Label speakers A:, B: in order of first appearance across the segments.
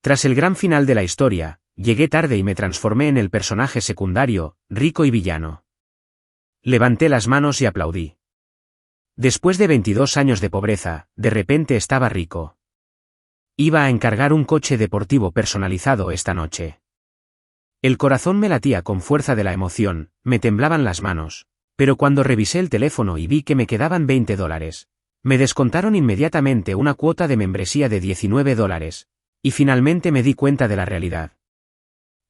A: Tras el gran final de la historia, llegué tarde y me transformé en el personaje secundario, rico y villano. Levanté las manos y aplaudí. Después de 22 años de pobreza, de repente estaba rico. Iba a encargar un coche deportivo personalizado esta noche. El corazón me latía con fuerza de la emoción, me temblaban las manos, pero cuando revisé el teléfono y vi que me quedaban $20, me descontaron inmediatamente una cuota de membresía de $19, y finalmente me di cuenta de la realidad.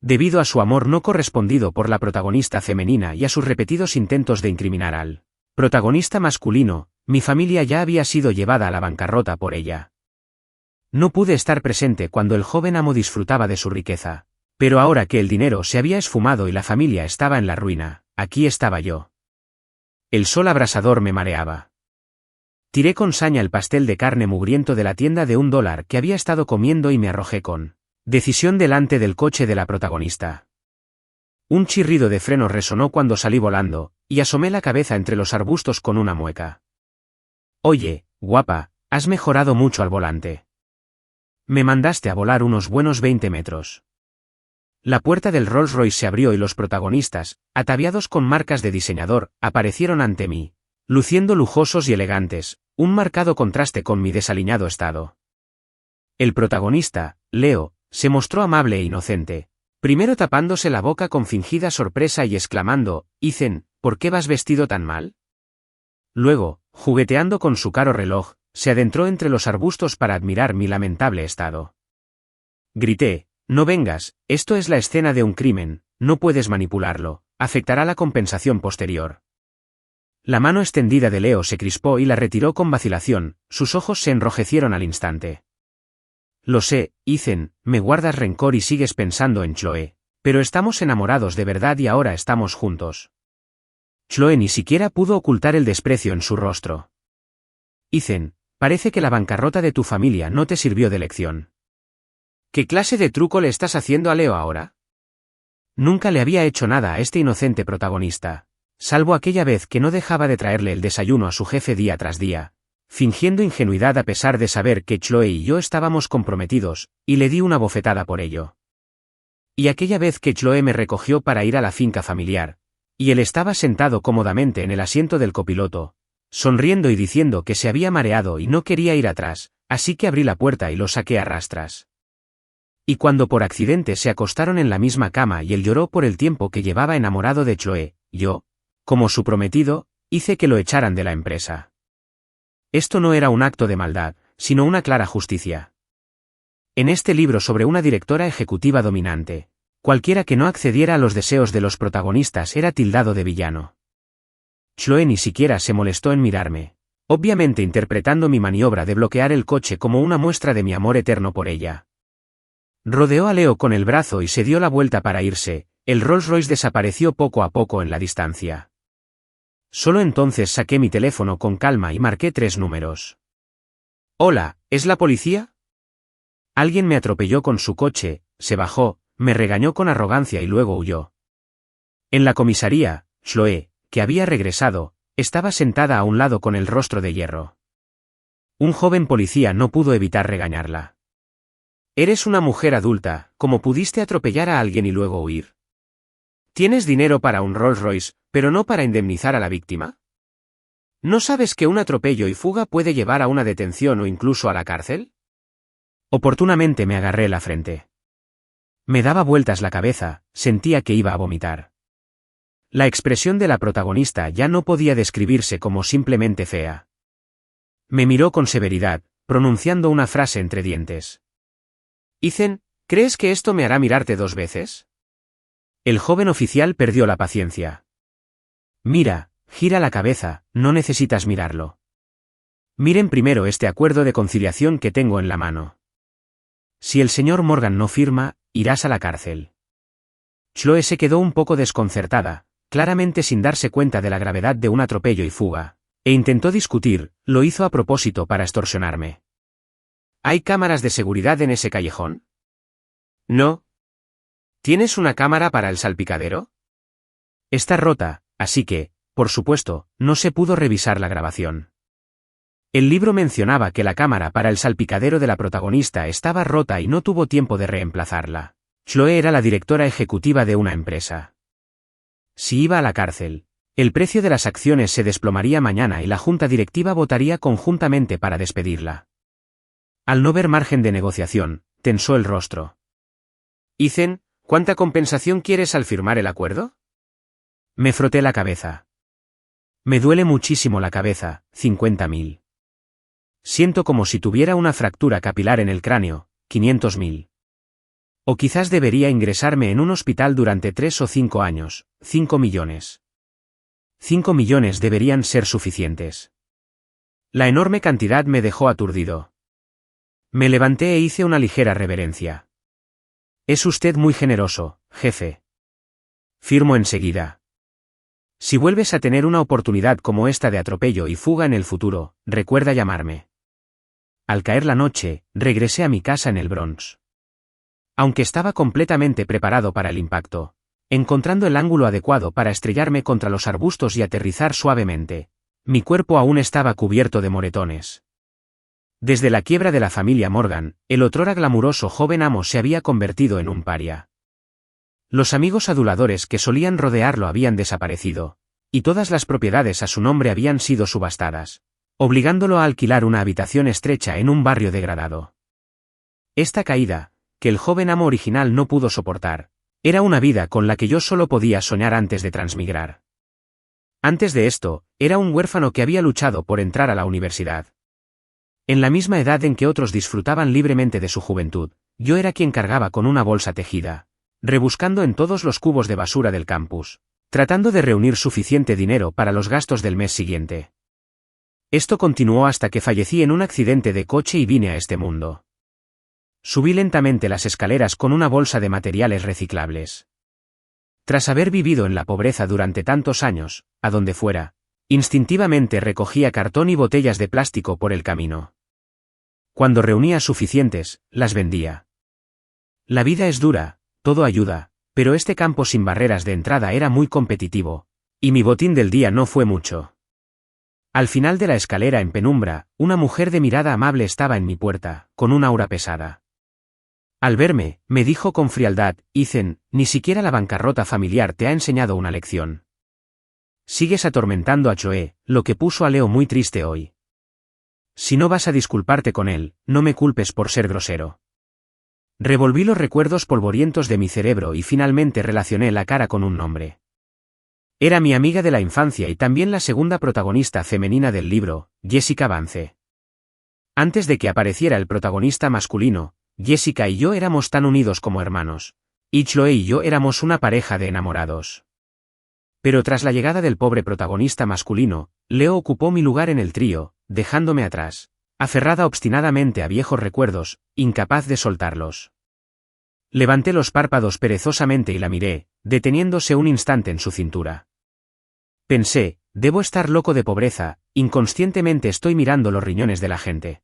A: Debido a su amor no correspondido por la protagonista femenina y a sus repetidos intentos de incriminar al protagonista masculino, mi familia ya había sido llevada a la bancarrota por ella. No pude estar presente cuando el joven amo disfrutaba de su riqueza, pero ahora que el dinero se había esfumado y la familia estaba en la ruina, aquí estaba yo. El sol abrasador me mareaba. Tiré con saña el pastel de carne mugriento de la tienda de $1 que había estado comiendo y me arrojé con decisión delante del coche de la protagonista. Un chirrido de frenos resonó cuando salí volando, y asomé la cabeza entre los arbustos con una mueca. Oye, guapa, has mejorado mucho al volante. Me mandaste a volar unos buenos 20 metros. La puerta del Rolls Royce se abrió y los protagonistas, ataviados con marcas de diseñador, aparecieron ante mí, luciendo lujosos y elegantes, un marcado contraste con mi desaliñado estado. El protagonista, Leo, se mostró amable e inocente, primero tapándose la boca con fingida sorpresa y exclamando, Ethan, ¿por qué vas vestido tan mal? Luego, jugueteando con su caro reloj, se adentró entre los arbustos para admirar mi lamentable estado. Grité, no vengas, esto es la escena de un crimen, no puedes manipularlo, afectará la compensación posterior. La mano extendida de Leo se crispó y la retiró con vacilación, sus ojos se enrojecieron al instante. Lo sé, Ethan, me guardas rencor y sigues pensando en Chloe, pero estamos enamorados de verdad y ahora estamos juntos. Chloe ni siquiera pudo ocultar el desprecio en su rostro. Ethan, parece que la bancarrota de tu familia no te sirvió de lección. ¿Qué clase de truco le estás haciendo a Leo ahora? Nunca le había hecho nada a este inocente protagonista, salvo aquella vez que no dejaba de traerle el desayuno a su jefe día tras día, fingiendo ingenuidad a pesar de saber que Chloe y yo estábamos comprometidos, y le di una bofetada por ello. Y aquella vez que Chloe me recogió para ir a la finca familiar, y él estaba sentado cómodamente en el asiento del copiloto, sonriendo y diciendo que se había mareado y no quería ir atrás, así que abrí la puerta y lo saqué a rastras. Y cuando por accidente se acostaron en la misma cama y él lloró por el tiempo que llevaba enamorado de Chloe, yo, como su prometido, hice que lo echaran de la empresa. Esto no era un acto de maldad, sino una clara justicia. En este libro sobre una directora ejecutiva dominante, cualquiera que no accediera a los deseos de los protagonistas era tildado de villano. Chloe ni siquiera se molestó en mirarme, obviamente interpretando mi maniobra de bloquear el coche como una muestra de mi amor eterno por ella. Rodeó a Leo con el brazo y se dio la vuelta para irse, el Rolls Royce desapareció poco a poco en la distancia. Solo entonces saqué mi teléfono con calma y marqué 3 números. Hola, ¿es la policía? Alguien me atropelló con su coche, se bajó, me regañó con arrogancia y luego huyó. En la comisaría, Chloe, que había regresado, estaba sentada a un lado con el rostro de hierro. Un joven policía no pudo evitar regañarla. Eres una mujer adulta, ¿cómo pudiste atropellar a alguien y luego huir? ¿Tienes dinero para un Rolls Royce, pero no para indemnizar a la víctima? ¿No sabes que un atropello y fuga puede llevar a una detención o incluso a la cárcel? Oportunamente me agarré la frente. Me daba vueltas la cabeza, sentía que iba a vomitar. La expresión de la protagonista ya no podía describirse como simplemente fea. Me miró con severidad, pronunciando una frase entre dientes. Ethan, ¿crees que esto me hará mirarte 2 veces? El joven oficial perdió la paciencia. Mira, gira la cabeza, no necesitas mirarlo. Miren primero este acuerdo de conciliación que tengo en la mano. Si el señor Morgan no firma, irás a la cárcel. Chloe se quedó un poco desconcertada, claramente sin darse cuenta de la gravedad de un atropello y fuga, e intentó discutir, lo hizo a propósito para extorsionarme. ¿Hay cámaras de seguridad en ese callejón? No. ¿Tienes una cámara para el salpicadero? Está rota, así que, por supuesto, no se pudo revisar la grabación. El libro mencionaba que la cámara para el salpicadero de la protagonista estaba rota y no tuvo tiempo de reemplazarla. Chloe era la directora ejecutiva de una empresa. Si iba a la cárcel, el precio de las acciones se desplomaría mañana y la junta directiva votaría conjuntamente para despedirla. Al no ver margen de negociación, tensó el rostro. Ethan, ¿cuánta compensación quieres al firmar el acuerdo? Me froté la cabeza. Me duele muchísimo la cabeza, 50.000. Siento como si tuviera una fractura capilar en el cráneo, 500.000. O quizás debería ingresarme en un hospital durante 3 o 5 años, 5 millones. 5 millones deberían ser suficientes. La enorme cantidad me dejó aturdido. Me levanté e hice una ligera reverencia. Es usted muy generoso, jefe. Firmo enseguida. Si vuelves a tener una oportunidad como esta de atropello y fuga en el futuro, recuerda llamarme. Al caer la noche, regresé a mi casa en el Bronx. Aunque estaba completamente preparado para el impacto, encontrando el ángulo adecuado para estrellarme contra los arbustos y aterrizar suavemente, mi cuerpo aún estaba cubierto de moretones. Desde la quiebra de la familia Morgan, el otrora glamuroso joven amo se había convertido en un paria. Los amigos aduladores que solían rodearlo habían desaparecido, y todas las propiedades a su nombre habían sido subastadas, obligándolo a alquilar una habitación estrecha en un barrio degradado. Esta caída, que el joven amo original no pudo soportar, era una vida con la que yo solo podía soñar antes de transmigrar. Antes de esto, era un huérfano que había luchado por entrar a la universidad. En la misma edad en que otros disfrutaban libremente de su juventud, yo era quien cargaba con una bolsa tejida, rebuscando en todos los cubos de basura del campus, tratando de reunir suficiente dinero para los gastos del mes siguiente. Esto continuó hasta que fallecí en un accidente de coche y vine a este mundo. Subí lentamente las escaleras con una bolsa de materiales reciclables. Tras haber vivido en la pobreza durante tantos años, a donde fuera, instintivamente recogía cartón y botellas de plástico por el camino. Cuando reunía suficientes, las vendía. La vida es dura, todo ayuda, pero este campo sin barreras de entrada era muy competitivo, y mi botín del día no fue mucho. Al final de la escalera en penumbra, una mujer de mirada amable estaba en mi puerta, con un aura pesada. Al verme, me dijo con frialdad, Ethan, ni siquiera la bancarrota familiar te ha enseñado una lección. Sigues atormentando a Chloe, lo que puso a Leo muy triste hoy. Si no vas a disculparte con él, no me culpes por ser grosero. Revolví los recuerdos polvorientos de mi cerebro y finalmente relacioné la cara con un nombre. Era mi amiga de la infancia y también la segunda protagonista femenina del libro, Jessica Vance. Antes de que apareciera el protagonista masculino, Jessica y yo éramos tan unidos como hermanos, y Chloe y yo éramos una pareja de enamorados. Pero tras la llegada del pobre protagonista masculino, Leo ocupó mi lugar en el trío, dejándome atrás, aferrada obstinadamente a viejos recuerdos, incapaz de soltarlos. Levanté los párpados perezosamente y la miré, deteniéndose un instante en su cintura. Pensé, debo estar loco de pobreza, inconscientemente estoy mirando los riñones de la gente.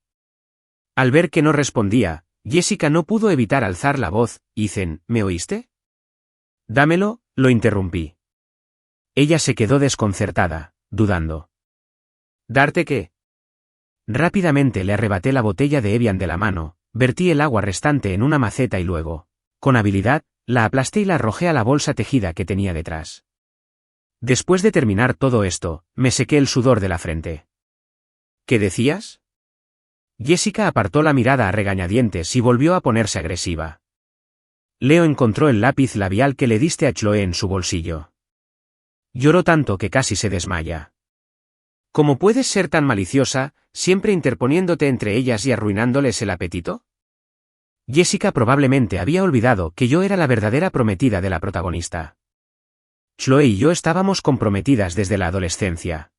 A: Al ver que no respondía, Jessica no pudo evitar alzar la voz, Ethan, ¿me oíste? Dámelo, lo interrumpí. Ella se quedó desconcertada, dudando. ¿Darte qué? Rápidamente le arrebaté la botella de Evian de la mano, vertí el agua restante en una maceta y luego, con habilidad, la aplasté y la arrojé a la bolsa tejida que tenía detrás. Después de terminar todo esto, me sequé el sudor de la frente. ¿Qué decías? Jessica apartó la mirada a regañadientes y volvió a ponerse agresiva. Leo encontró el lápiz labial que le diste a Chloe en su bolsillo. Lloró tanto que casi se desmaya. ¿Cómo puedes ser tan maliciosa, siempre interponiéndote entre ellas y arruinándoles el apetito? Jessica probablemente había olvidado que yo era la verdadera prometida de la protagonista. Chloe y yo estábamos comprometidas desde la adolescencia.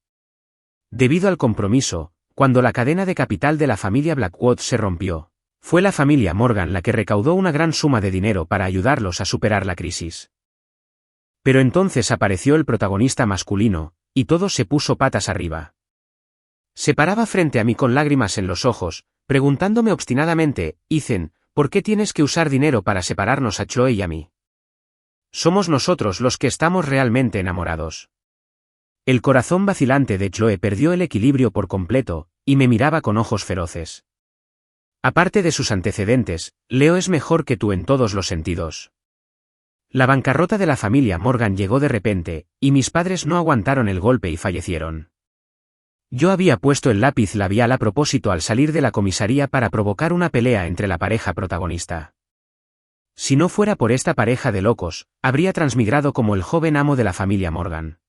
A: Debido al compromiso, cuando la cadena de capital de la familia Blackwood se rompió, fue la familia Morgan la que recaudó una gran suma de dinero para ayudarlos a superar la crisis. Pero entonces apareció el protagonista masculino, y todo se puso patas arriba. Se paraba frente a mí con lágrimas en los ojos, preguntándome obstinadamente, Ethan, ¿por qué tienes que usar dinero para separarnos a Chloe y a mí? Somos nosotros los que estamos realmente enamorados. El corazón vacilante de Chloe perdió el equilibrio por completo, y me miraba con ojos feroces. Aparte de sus antecedentes, Leo es mejor que tú en todos los sentidos. La bancarrota de la familia Morgan llegó de repente, y mis padres no aguantaron el golpe y fallecieron. Yo había puesto el lápiz labial a propósito al salir de la comisaría para provocar una pelea entre la pareja protagonista. Si no fuera por esta pareja de locos, habría transmigrado como el joven amo de la familia Morgan.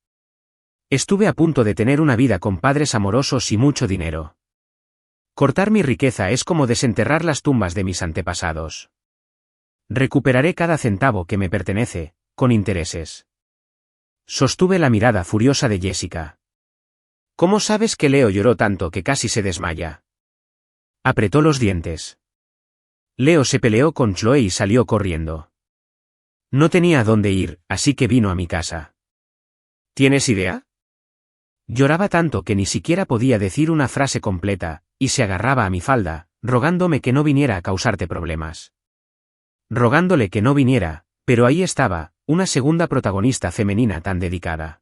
A: Estuve a punto de tener una vida con padres amorosos y mucho dinero. Cortar mi riqueza es como desenterrar las tumbas de mis antepasados. Recuperaré cada centavo que me pertenece, con intereses. Sostuve la mirada furiosa de Jessica. ¿Cómo sabes que Leo lloró tanto que casi se desmaya? Apretó los dientes. Leo se peleó con Chloe y salió corriendo. No tenía a dónde ir, así que vino a mi casa. ¿Tienes idea? Lloraba tanto que ni siquiera podía decir una frase completa, y se agarraba a mi falda, rogándome que no viniera a causarte problemas. Rogándole que no viniera, pero ahí estaba, una segunda protagonista femenina tan dedicada.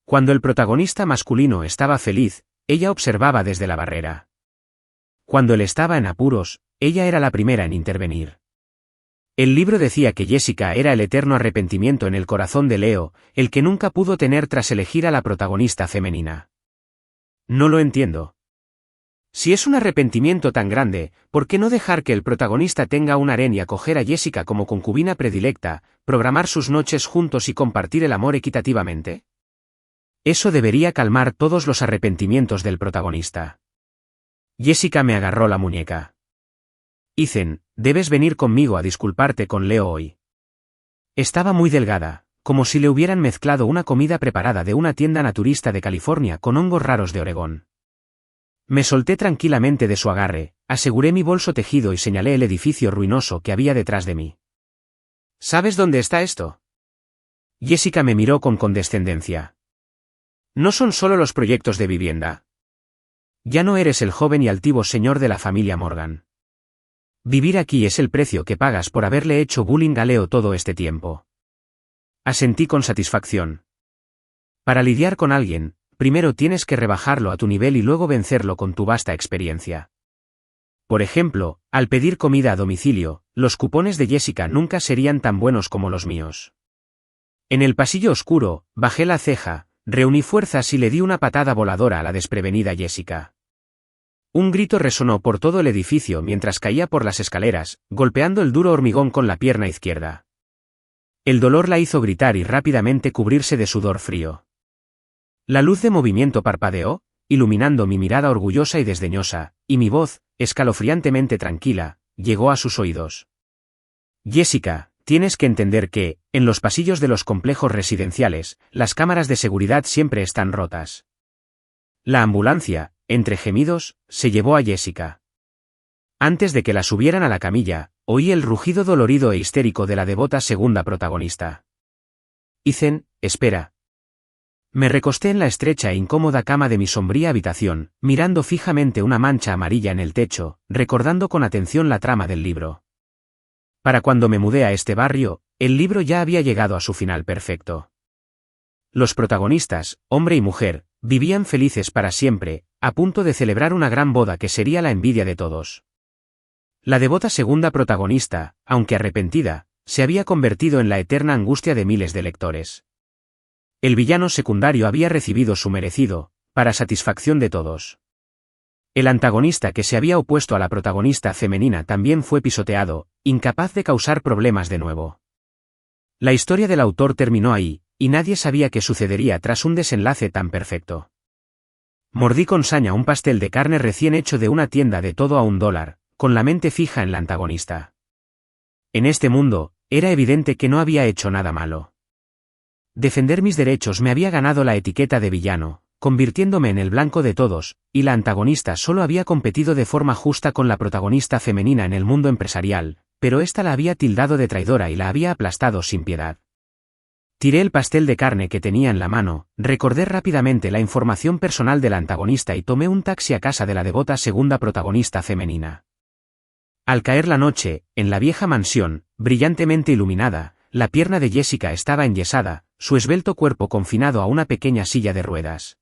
A: Cuando el protagonista masculino estaba feliz, ella observaba desde la barrera. Cuando él estaba en apuros, ella era la primera en intervenir. El libro decía que Jessica era el eterno arrepentimiento en el corazón de Leo, el que nunca pudo tener tras elegir a la protagonista femenina. No lo entiendo. Si es un arrepentimiento tan grande, ¿por qué no dejar que el protagonista tenga un harén y acoger a Jessica como concubina predilecta, programar sus noches juntos y compartir el amor equitativamente? Eso debería calmar todos los arrepentimientos del protagonista. Jessica me agarró la muñeca. Ethan, debes venir conmigo a disculparte con Leo hoy. Estaba muy delgada, como si le hubieran mezclado una comida preparada de una tienda naturista de California con hongos raros de Oregón. Me solté tranquilamente de su agarre, aseguré mi bolso tejido y señalé el edificio ruinoso que había detrás de mí. ¿Sabes dónde está esto? Jessica me miró con condescendencia. No son solo los proyectos de vivienda. Ya no eres el joven y altivo señor de la familia Morgan. Vivir aquí es el precio que pagas por haberle hecho bullying a Leo todo este tiempo. Asentí con satisfacción. Para lidiar con alguien, primero tienes que rebajarlo a tu nivel y luego vencerlo con tu vasta experiencia. Por ejemplo, al pedir comida a domicilio, los cupones de Jessica nunca serían tan buenos como los míos. En el pasillo oscuro, bajé la ceja, reuní fuerzas y le di una patada voladora a la desprevenida Jessica. Un grito resonó por todo el edificio mientras caía por las escaleras, golpeando el duro hormigón con la pierna izquierda. El dolor la hizo gritar y rápidamente cubrirse de sudor frío. La luz de movimiento parpadeó, iluminando mi mirada orgullosa y desdeñosa, y mi voz, escalofriantemente tranquila, llegó a sus oídos. Jessica, tienes que entender que, en los pasillos de los complejos residenciales, las cámaras de seguridad siempre están rotas. La ambulancia, entre gemidos, se llevó a Jessica. Antes de que la subieran a la camilla, oí el rugido dolorido e histérico de la devota segunda protagonista. Ethan, espera. Me recosté en la estrecha e incómoda cama de mi sombría habitación, mirando fijamente una mancha amarilla en el techo, recordando con atención la trama del libro. Para cuando me mudé a este barrio, el libro ya había llegado a su final perfecto. Los protagonistas, hombre y mujer, vivían felices para siempre, a punto de celebrar una gran boda que sería la envidia de todos. La devota segunda protagonista, aunque arrepentida, se había convertido en la eterna angustia de miles de lectores. El villano secundario había recibido su merecido, para satisfacción de todos. El antagonista que se había opuesto a la protagonista femenina también fue pisoteado, incapaz de causar problemas de nuevo. La historia del autor terminó ahí, y nadie sabía qué sucedería tras un desenlace tan perfecto. Mordí con saña un pastel de carne recién hecho de una tienda de todo a $1, con la mente fija en la antagonista. En este mundo, era evidente que no había hecho nada malo. Defender mis derechos me había ganado la etiqueta de villano, convirtiéndome en el blanco de todos, y la antagonista solo había competido de forma justa con la protagonista femenina en el mundo empresarial, pero ésta la había tildado de traidora y la había aplastado sin piedad. Tiré el pastel de carne que tenía en la mano, recordé rápidamente la información personal de la antagonista y tomé un taxi a casa de la devota segunda protagonista femenina. Al caer la noche, en la vieja mansión, brillantemente iluminada, la pierna de Jessica estaba enyesada, su esbelto cuerpo confinado a una pequeña silla de ruedas.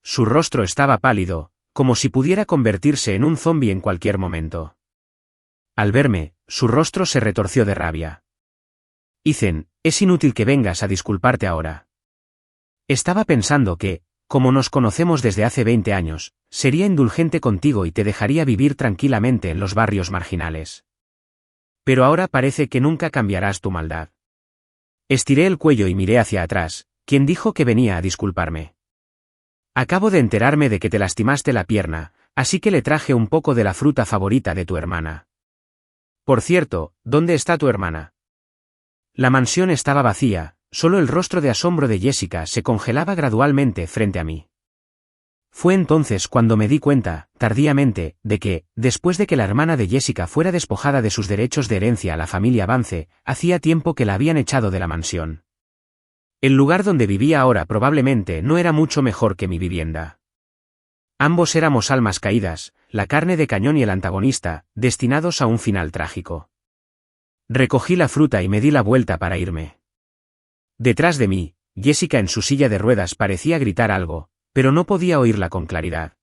A: Su rostro estaba pálido, como si pudiera convertirse en un zombi en cualquier momento. Al verme, su rostro se retorció de rabia. Ethan, es inútil que vengas a disculparte ahora. Estaba pensando que, como nos conocemos desde hace 20 años, sería indulgente contigo y te dejaría vivir tranquilamente en los barrios marginales. Pero ahora parece que nunca cambiarás tu maldad. Estiré el cuello y miré hacia atrás. ¿Quién dijo que venía a disculparme? Acabo de enterarme de que te lastimaste la pierna, así que le traje un poco de la fruta favorita de tu hermana. Por cierto, ¿dónde está tu hermana? La mansión estaba vacía, solo el rostro de asombro de Jessica se congelaba gradualmente frente a mí. Fue entonces cuando me di cuenta, tardíamente, de que, después de que la hermana de Jessica fuera despojada de sus derechos de herencia a la familia Vance, hacía tiempo que la habían echado de la mansión. El lugar donde vivía ahora probablemente no era mucho mejor que mi vivienda. Ambos éramos almas caídas, la carne de cañón y el antagonista, destinados a un final trágico. Recogí la fruta y me di la vuelta para irme. Detrás de mí, Jessica en su silla de ruedas parecía gritar algo, pero no podía oírla con claridad.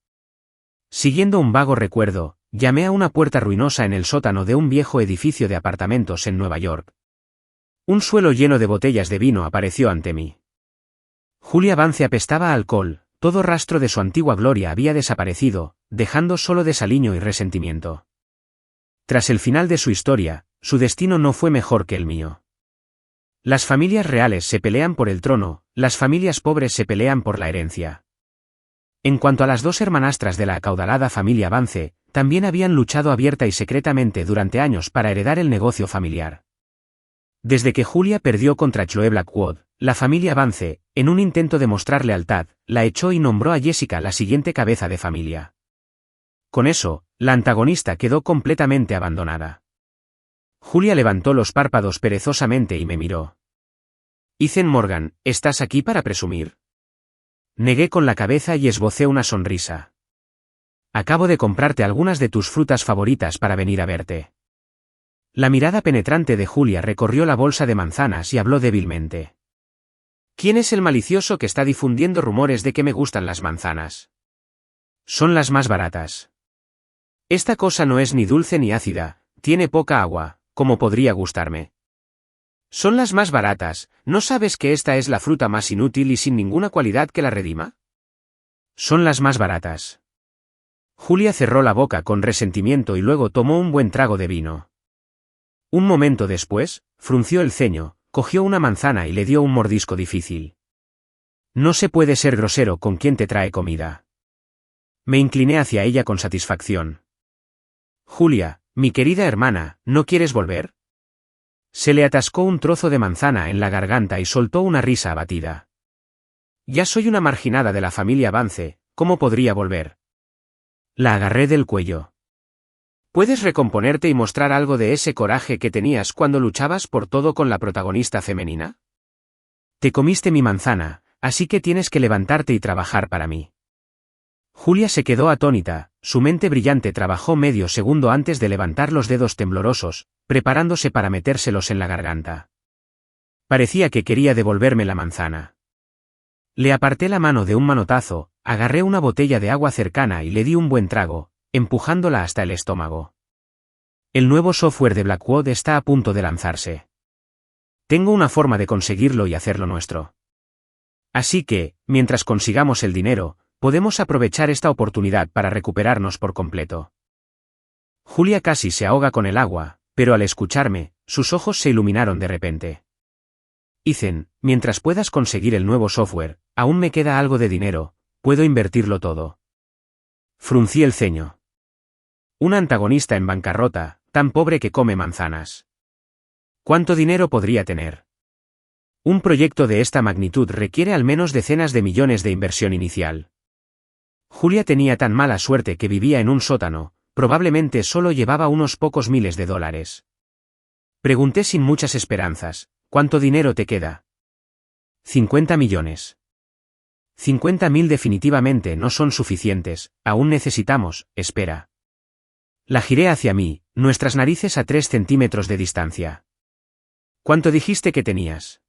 A: Siguiendo un vago recuerdo, llamé a una puerta ruinosa en el sótano de un viejo edificio de apartamentos en Nueva York. Un suelo lleno de botellas de vino apareció ante mí. Julia Vance apestaba a alcohol, todo rastro de su antigua gloria había desaparecido, dejando solo desaliño y resentimiento. Tras el final de su historia, su destino no fue mejor que el mío. Las familias reales se pelean por el trono, las familias pobres se pelean por la herencia. En cuanto a las dos hermanastras de la acaudalada familia Vance, también habían luchado abierta y secretamente durante años para heredar el negocio familiar. Desde que Julia perdió contra Chloe Blackwood, la familia Vance, en un intento de mostrar lealtad, la echó y nombró a Jessica la siguiente cabeza de familia. Con eso, la antagonista quedó completamente abandonada. Julia levantó los párpados perezosamente y me miró. Ethan Morgan, ¿estás aquí para presumir? Negué con la cabeza y esbocé una sonrisa. Acabo de comprarte algunas de tus frutas favoritas para venir a verte. La mirada penetrante de Julia recorrió la bolsa de manzanas y habló débilmente. ¿Quién es el malicioso que está difundiendo rumores de que me gustan las manzanas? Son las más baratas. Esta cosa no es ni dulce ni ácida, tiene poca agua, como podría gustarme. Son las más baratas, ¿no sabes que esta es la fruta más inútil y sin ninguna cualidad que la redima? Son las más baratas. Julia cerró la boca con resentimiento y luego tomó un buen trago de vino. Un momento después, frunció el ceño, cogió una manzana y le dio un mordisco difícil. No se puede ser grosero con quien te trae comida. Me incliné hacia ella con satisfacción. Julia, mi querida hermana, ¿no quieres volver? Se le atascó un trozo de manzana en la garganta y soltó una risa abatida. Ya soy una marginada de la familia Vance, ¿cómo podría volver? La agarré del cuello. ¿Puedes recomponerte y mostrar algo de ese coraje que tenías cuando luchabas por todo con la protagonista femenina? Te comiste mi manzana, así que tienes que levantarte y trabajar para mí. Julia se quedó atónita, su mente brillante trabajó medio segundo antes de levantar los dedos temblorosos, preparándose para metérselos en la garganta. Parecía que quería devolverme la manzana. Le aparté la mano de un manotazo, agarré una botella de agua cercana y le di un buen trago, empujándola hasta el estómago. El nuevo software de Blackwood está a punto de lanzarse. Tengo una forma de conseguirlo y hacerlo nuestro. Así que, mientras consigamos el dinero, podemos aprovechar esta oportunidad para recuperarnos por completo. Julia casi se ahoga con el agua, pero al escucharme, sus ojos se iluminaron de repente. Ethan, mientras puedas conseguir el nuevo software, aún me queda algo de dinero, puedo invertirlo todo. Fruncí el ceño. Un antagonista en bancarrota, tan pobre que come manzanas. ¿Cuánto dinero podría tener? Un proyecto de esta magnitud requiere al menos decenas de millones de inversión inicial. Julia tenía tan mala suerte que vivía en un sótano, probablemente solo llevaba unos pocos miles de dólares. Pregunté sin muchas esperanzas, ¿cuánto dinero te queda? 50 millones. 50.000 definitivamente no son suficientes, aún necesitamos, espera. La giré hacia mí, nuestras narices a 3 centímetros de distancia. ¿Cuánto dijiste que tenías?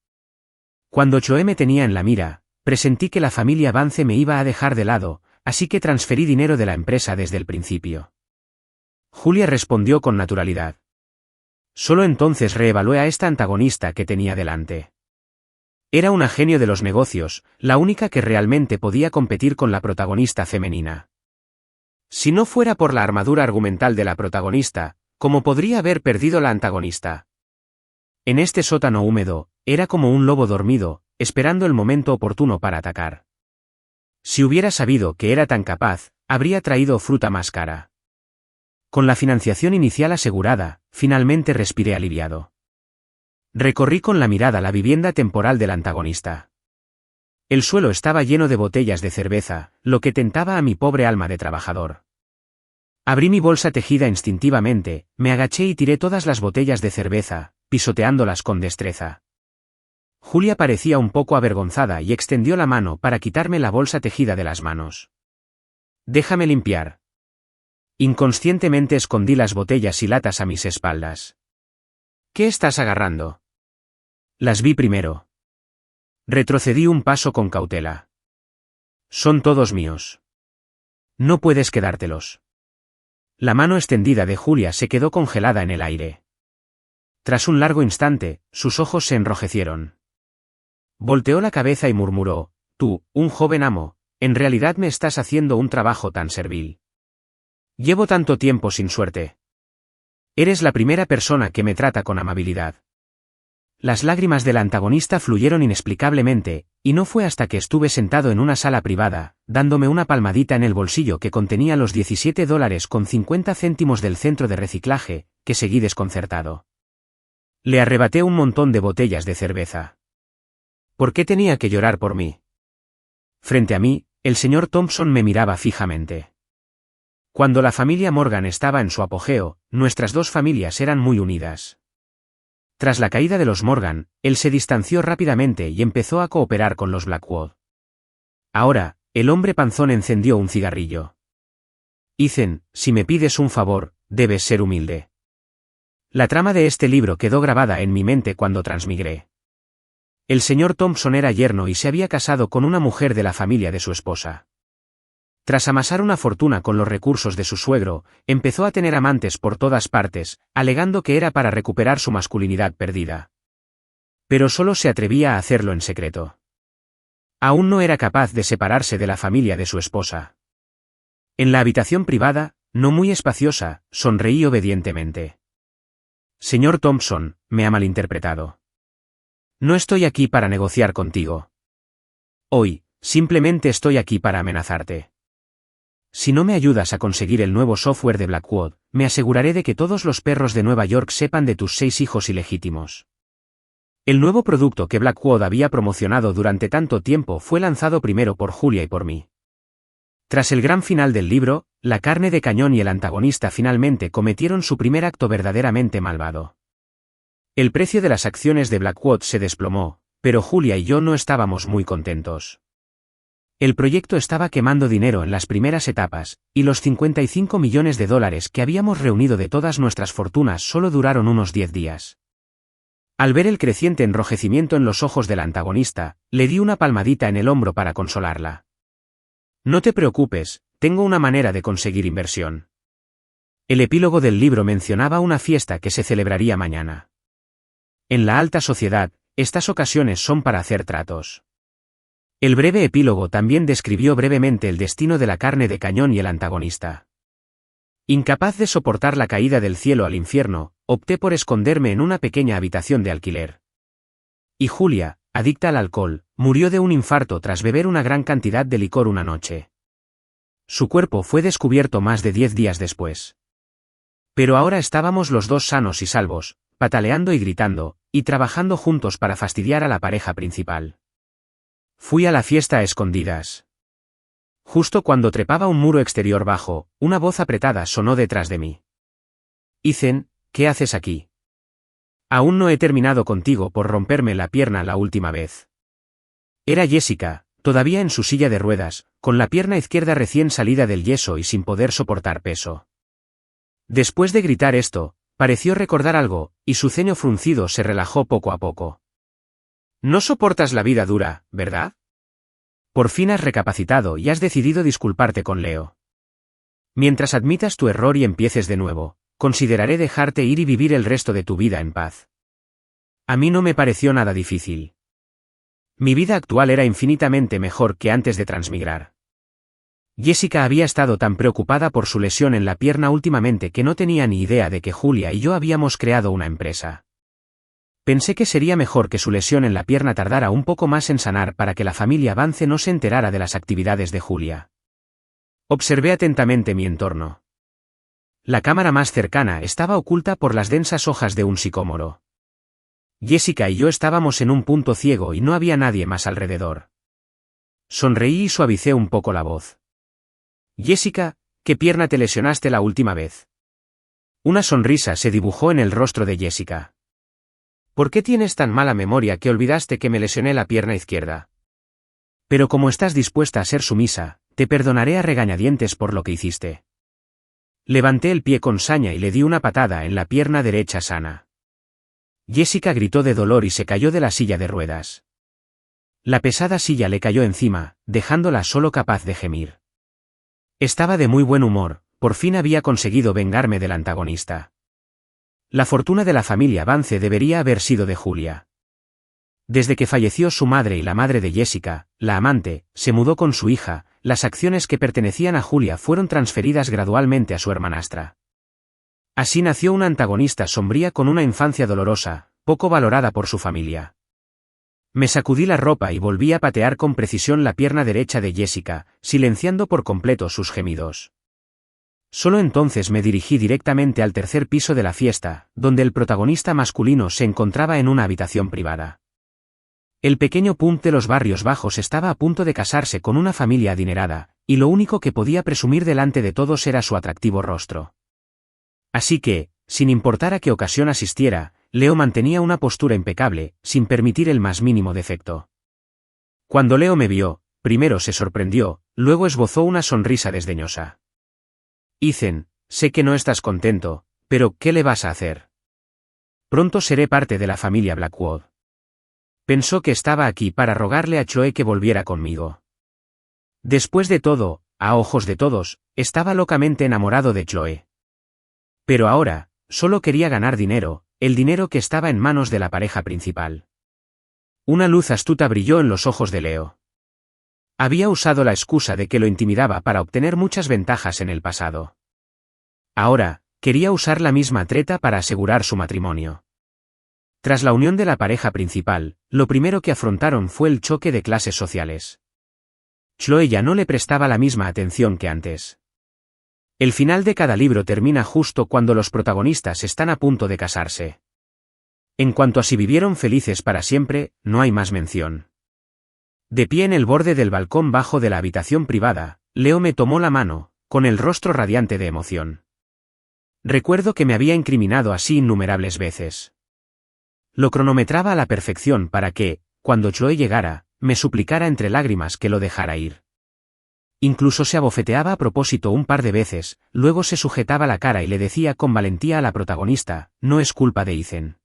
A: Cuando Chloe me tenía en la mira, presentí que la familia Vance me iba a dejar de lado, así que transferí dinero de la empresa desde el principio. Julia respondió con naturalidad. Solo entonces reevalué a esta antagonista que tenía delante. Era una genio de los negocios, la única que realmente podía competir con la protagonista femenina. Si no fuera por la armadura argumental de la protagonista, ¿cómo podría haber perdido la antagonista? En este sótano húmedo, era como un lobo dormido, esperando el momento oportuno para atacar. Si hubiera sabido que era tan capaz, habría traído fruta más cara. Con la financiación inicial asegurada, finalmente respiré aliviado. Recorrí con la mirada la vivienda temporal del antagonista. El suelo estaba lleno de botellas de cerveza, lo que tentaba a mi pobre alma de trabajador. Abrí mi bolsa tejida instintivamente, me agaché y tiré todas las botellas de cerveza, pisoteándolas con destreza. Julia parecía un poco avergonzada y extendió la mano para quitarme la bolsa tejida de las manos. «Déjame limpiar». Inconscientemente escondí las botellas y latas a mis espaldas. «¿Qué estás agarrando?» «Las vi primero». Retrocedí un paso con cautela. «Son todos míos. No puedes quedártelos». La mano extendida de Julia se quedó congelada en el aire. Tras un largo instante, sus ojos se enrojecieron. Volteó la cabeza y murmuró: «Tú, un joven amo, en realidad me estás haciendo un trabajo tan servil. Llevo tanto tiempo sin suerte. Eres la primera persona que me trata con amabilidad». Las lágrimas del antagonista fluyeron inexplicablemente, y no fue hasta que estuve sentado en una sala privada, dándome una palmadita en el bolsillo que contenía los $17.50 del centro de reciclaje, que seguí desconcertado. Le arrebaté un montón de botellas de cerveza. ¿Por qué tenía que llorar por mí? Frente a mí, el señor Thompson me miraba fijamente. Cuando la familia Morgan estaba en su apogeo, nuestras dos familias eran muy unidas. Tras la caída de los Morgan, él se distanció rápidamente y empezó a cooperar con los Blackwood. Ahora, el hombre panzón encendió un cigarrillo. «Ethan, si me pides un favor, debes ser humilde». La trama de este libro quedó grabada en mi mente cuando transmigré. El señor Thompson era yerno y se había casado con una mujer de la familia de su esposa. Tras amasar una fortuna con los recursos de su suegro, empezó a tener amantes por todas partes, alegando que era para recuperar su masculinidad perdida. Pero solo se atrevía a hacerlo en secreto. Aún no era capaz de separarse de la familia de su esposa. En la habitación privada, no muy espaciosa, sonreí obedientemente. «Señor Thompson, me ha malinterpretado. No estoy aquí para negociar contigo. Hoy, simplemente estoy aquí para amenazarte. Si no me ayudas a conseguir el nuevo software de Blackwood, me aseguraré de que todos los perros de Nueva York sepan de tus 6 hijos ilegítimos». El nuevo producto que Blackwood había promocionado durante tanto tiempo fue lanzado primero por Julia y por mí. Tras el gran final del libro, la carne de cañón y el antagonista finalmente cometieron su primer acto verdaderamente malvado. El precio de las acciones de Blackwood se desplomó, pero Julia y yo no estábamos muy contentos. El proyecto estaba quemando dinero en las primeras etapas, y los $55 millones que habíamos reunido de todas nuestras fortunas solo duraron unos 10 días. Al ver el creciente enrojecimiento en los ojos del antagonista, le di una palmadita en el hombro para consolarla. «No te preocupes, tengo una manera de conseguir inversión». El epílogo del libro mencionaba una fiesta que se celebraría mañana. En la alta sociedad, estas ocasiones son para hacer tratos. El breve epílogo también describió brevemente el destino de la carne de cañón y el antagonista. Incapaz de soportar la caída del cielo al infierno, opté por esconderme en una pequeña habitación de alquiler. Y Julia, adicta al alcohol, murió de un infarto tras beber una gran cantidad de licor una noche. Su cuerpo fue descubierto más de 10 días después. Pero ahora estábamos los dos sanos y salvos, pataleando y gritando, y trabajando juntos para fastidiar a la pareja principal. Fui a la fiesta a escondidas. Justo cuando trepaba un muro exterior bajo, una voz apretada sonó detrás de mí. «Ethan, ¿qué haces aquí? Aún no he terminado contigo por romperme la pierna la última vez». Era Jessica, todavía en su silla de ruedas, con la pierna izquierda recién salida del yeso y sin poder soportar peso. Después de gritar esto, pareció recordar algo, y su ceño fruncido se relajó poco a poco. «No soportas la vida dura, ¿verdad? Por fin has recapacitado y has decidido disculparte con Leo. Mientras admitas tu error y empieces de nuevo, consideraré dejarte ir y vivir el resto de tu vida en paz. A mí no me pareció nada difícil. Mi vida actual era infinitamente mejor que antes de transmigrar. Jessica había estado tan preocupada por su lesión en la pierna últimamente que no tenía ni idea de que Julia y yo habíamos creado una empresa. Pensé que sería mejor que su lesión en la pierna tardara un poco más en sanar para que la familia Vance no se enterara de las actividades de Julia. Observé atentamente mi entorno. La cámara más cercana estaba oculta por las densas hojas de un sicómoro. Jessica y yo estábamos en un punto ciego y no había nadie más alrededor. Sonreí y suavicé un poco la voz. Jessica, ¿qué pierna te lesionaste la última vez? Una sonrisa se dibujó en el rostro de Jessica. ¿Por qué tienes tan mala memoria que olvidaste que me lesioné la pierna izquierda? Pero como estás dispuesta a ser sumisa, te perdonaré a regañadientes por lo que hiciste. Levanté el pie con saña y le di una patada en la pierna derecha sana. Jessica gritó de dolor y se cayó de la silla de ruedas. La pesada silla le cayó encima, dejándola solo capaz de gemir. Estaba de muy buen humor, por fin había conseguido vengarme del antagonista. La fortuna de la familia Vance debería haber sido de Julia. Desde que falleció su madre y la madre de Jessica, la amante, se mudó con su hija, las acciones que pertenecían a Julia fueron transferidas gradualmente a su hermanastra. Así nació una antagonista sombría con una infancia dolorosa, poco valorada por su familia. Me sacudí la ropa y volví a patear con precisión la pierna derecha de Jessica, silenciando por completo sus gemidos. Solo entonces me dirigí directamente al tercer piso de la fiesta, donde el protagonista masculino se encontraba en una habitación privada. El pequeño punk de los barrios bajos estaba a punto de casarse con una familia adinerada, y lo único que podía presumir delante de todos era su atractivo rostro. Así que, sin importar a qué ocasión asistiera, Leo mantenía una postura impecable, sin permitir el más mínimo defecto. Cuando Leo me vio, primero se sorprendió, luego esbozó una sonrisa desdeñosa. Ethan, sé que no estás contento, pero ¿qué le vas a hacer? Pronto seré parte de la familia Blackwood. Pensó que estaba aquí para rogarle a Chloe que volviera conmigo. Después de todo, a ojos de todos, estaba locamente enamorado de Chloe. Pero ahora, solo quería ganar dinero, el dinero que estaba en manos de la pareja principal. Una luz astuta brilló en los ojos de Leo. Había usado la excusa de que lo intimidaba para obtener muchas ventajas en el pasado. Ahora, quería usar la misma treta para asegurar su matrimonio. Tras la unión de la pareja principal, lo primero que afrontaron fue el choque de clases sociales. Chloe ya no le prestaba la misma atención que antes. El final de cada libro termina justo cuando los protagonistas están a punto de casarse. En cuanto a si vivieron felices para siempre, no hay más mención. De pie en el borde del balcón bajo de la habitación privada, Leo me tomó la mano, con el rostro radiante de emoción. Recuerdo que me había incriminado así innumerables veces. Lo cronometraba a la perfección para que, cuando Chloe llegara, me suplicara entre lágrimas que lo dejara ir. Incluso se abofeteaba a propósito un par de veces, luego se sujetaba la cara y le decía con valentía a la protagonista, no es culpa de Ethan.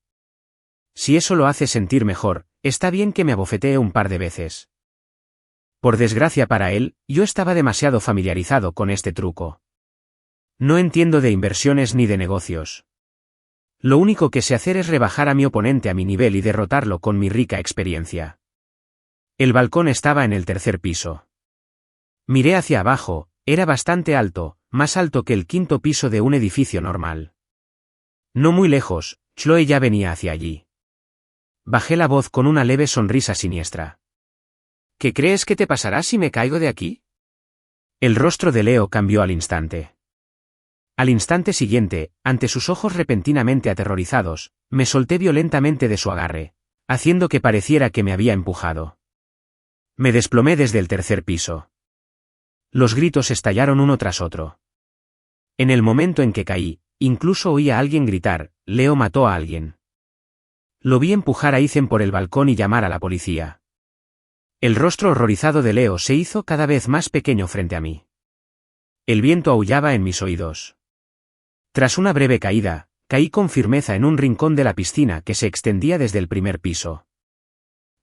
A: Si eso lo hace sentir mejor, está bien que me abofetee un par de veces. Por desgracia para él, yo estaba demasiado familiarizado con este truco. No entiendo de inversiones ni de negocios. Lo único que sé hacer es rebajar a mi oponente a mi nivel y derrotarlo con mi rica experiencia. El balcón estaba en el tercer piso. Miré hacia abajo, era bastante alto, más alto que el quinto piso de un edificio normal. No muy lejos, Chloe ya venía hacia allí. Bajé la voz con una leve sonrisa siniestra. ¿Qué crees que te pasará si me caigo de aquí? El rostro de Leo cambió al instante. Al instante siguiente, ante sus ojos repentinamente aterrorizados, me solté violentamente de su agarre, haciendo que pareciera que me había empujado. Me desplomé desde el tercer piso. Los gritos estallaron uno tras otro. En el momento en que caí, incluso oí a alguien gritar, Leo mató a alguien. Lo vi empujar a Ethan por el balcón y llamar a la policía. El rostro horrorizado de Leo se hizo cada vez más pequeño frente a mí. El viento aullaba en mis oídos. Tras una breve caída, caí con firmeza en un rincón de la piscina que se extendía desde el primer piso.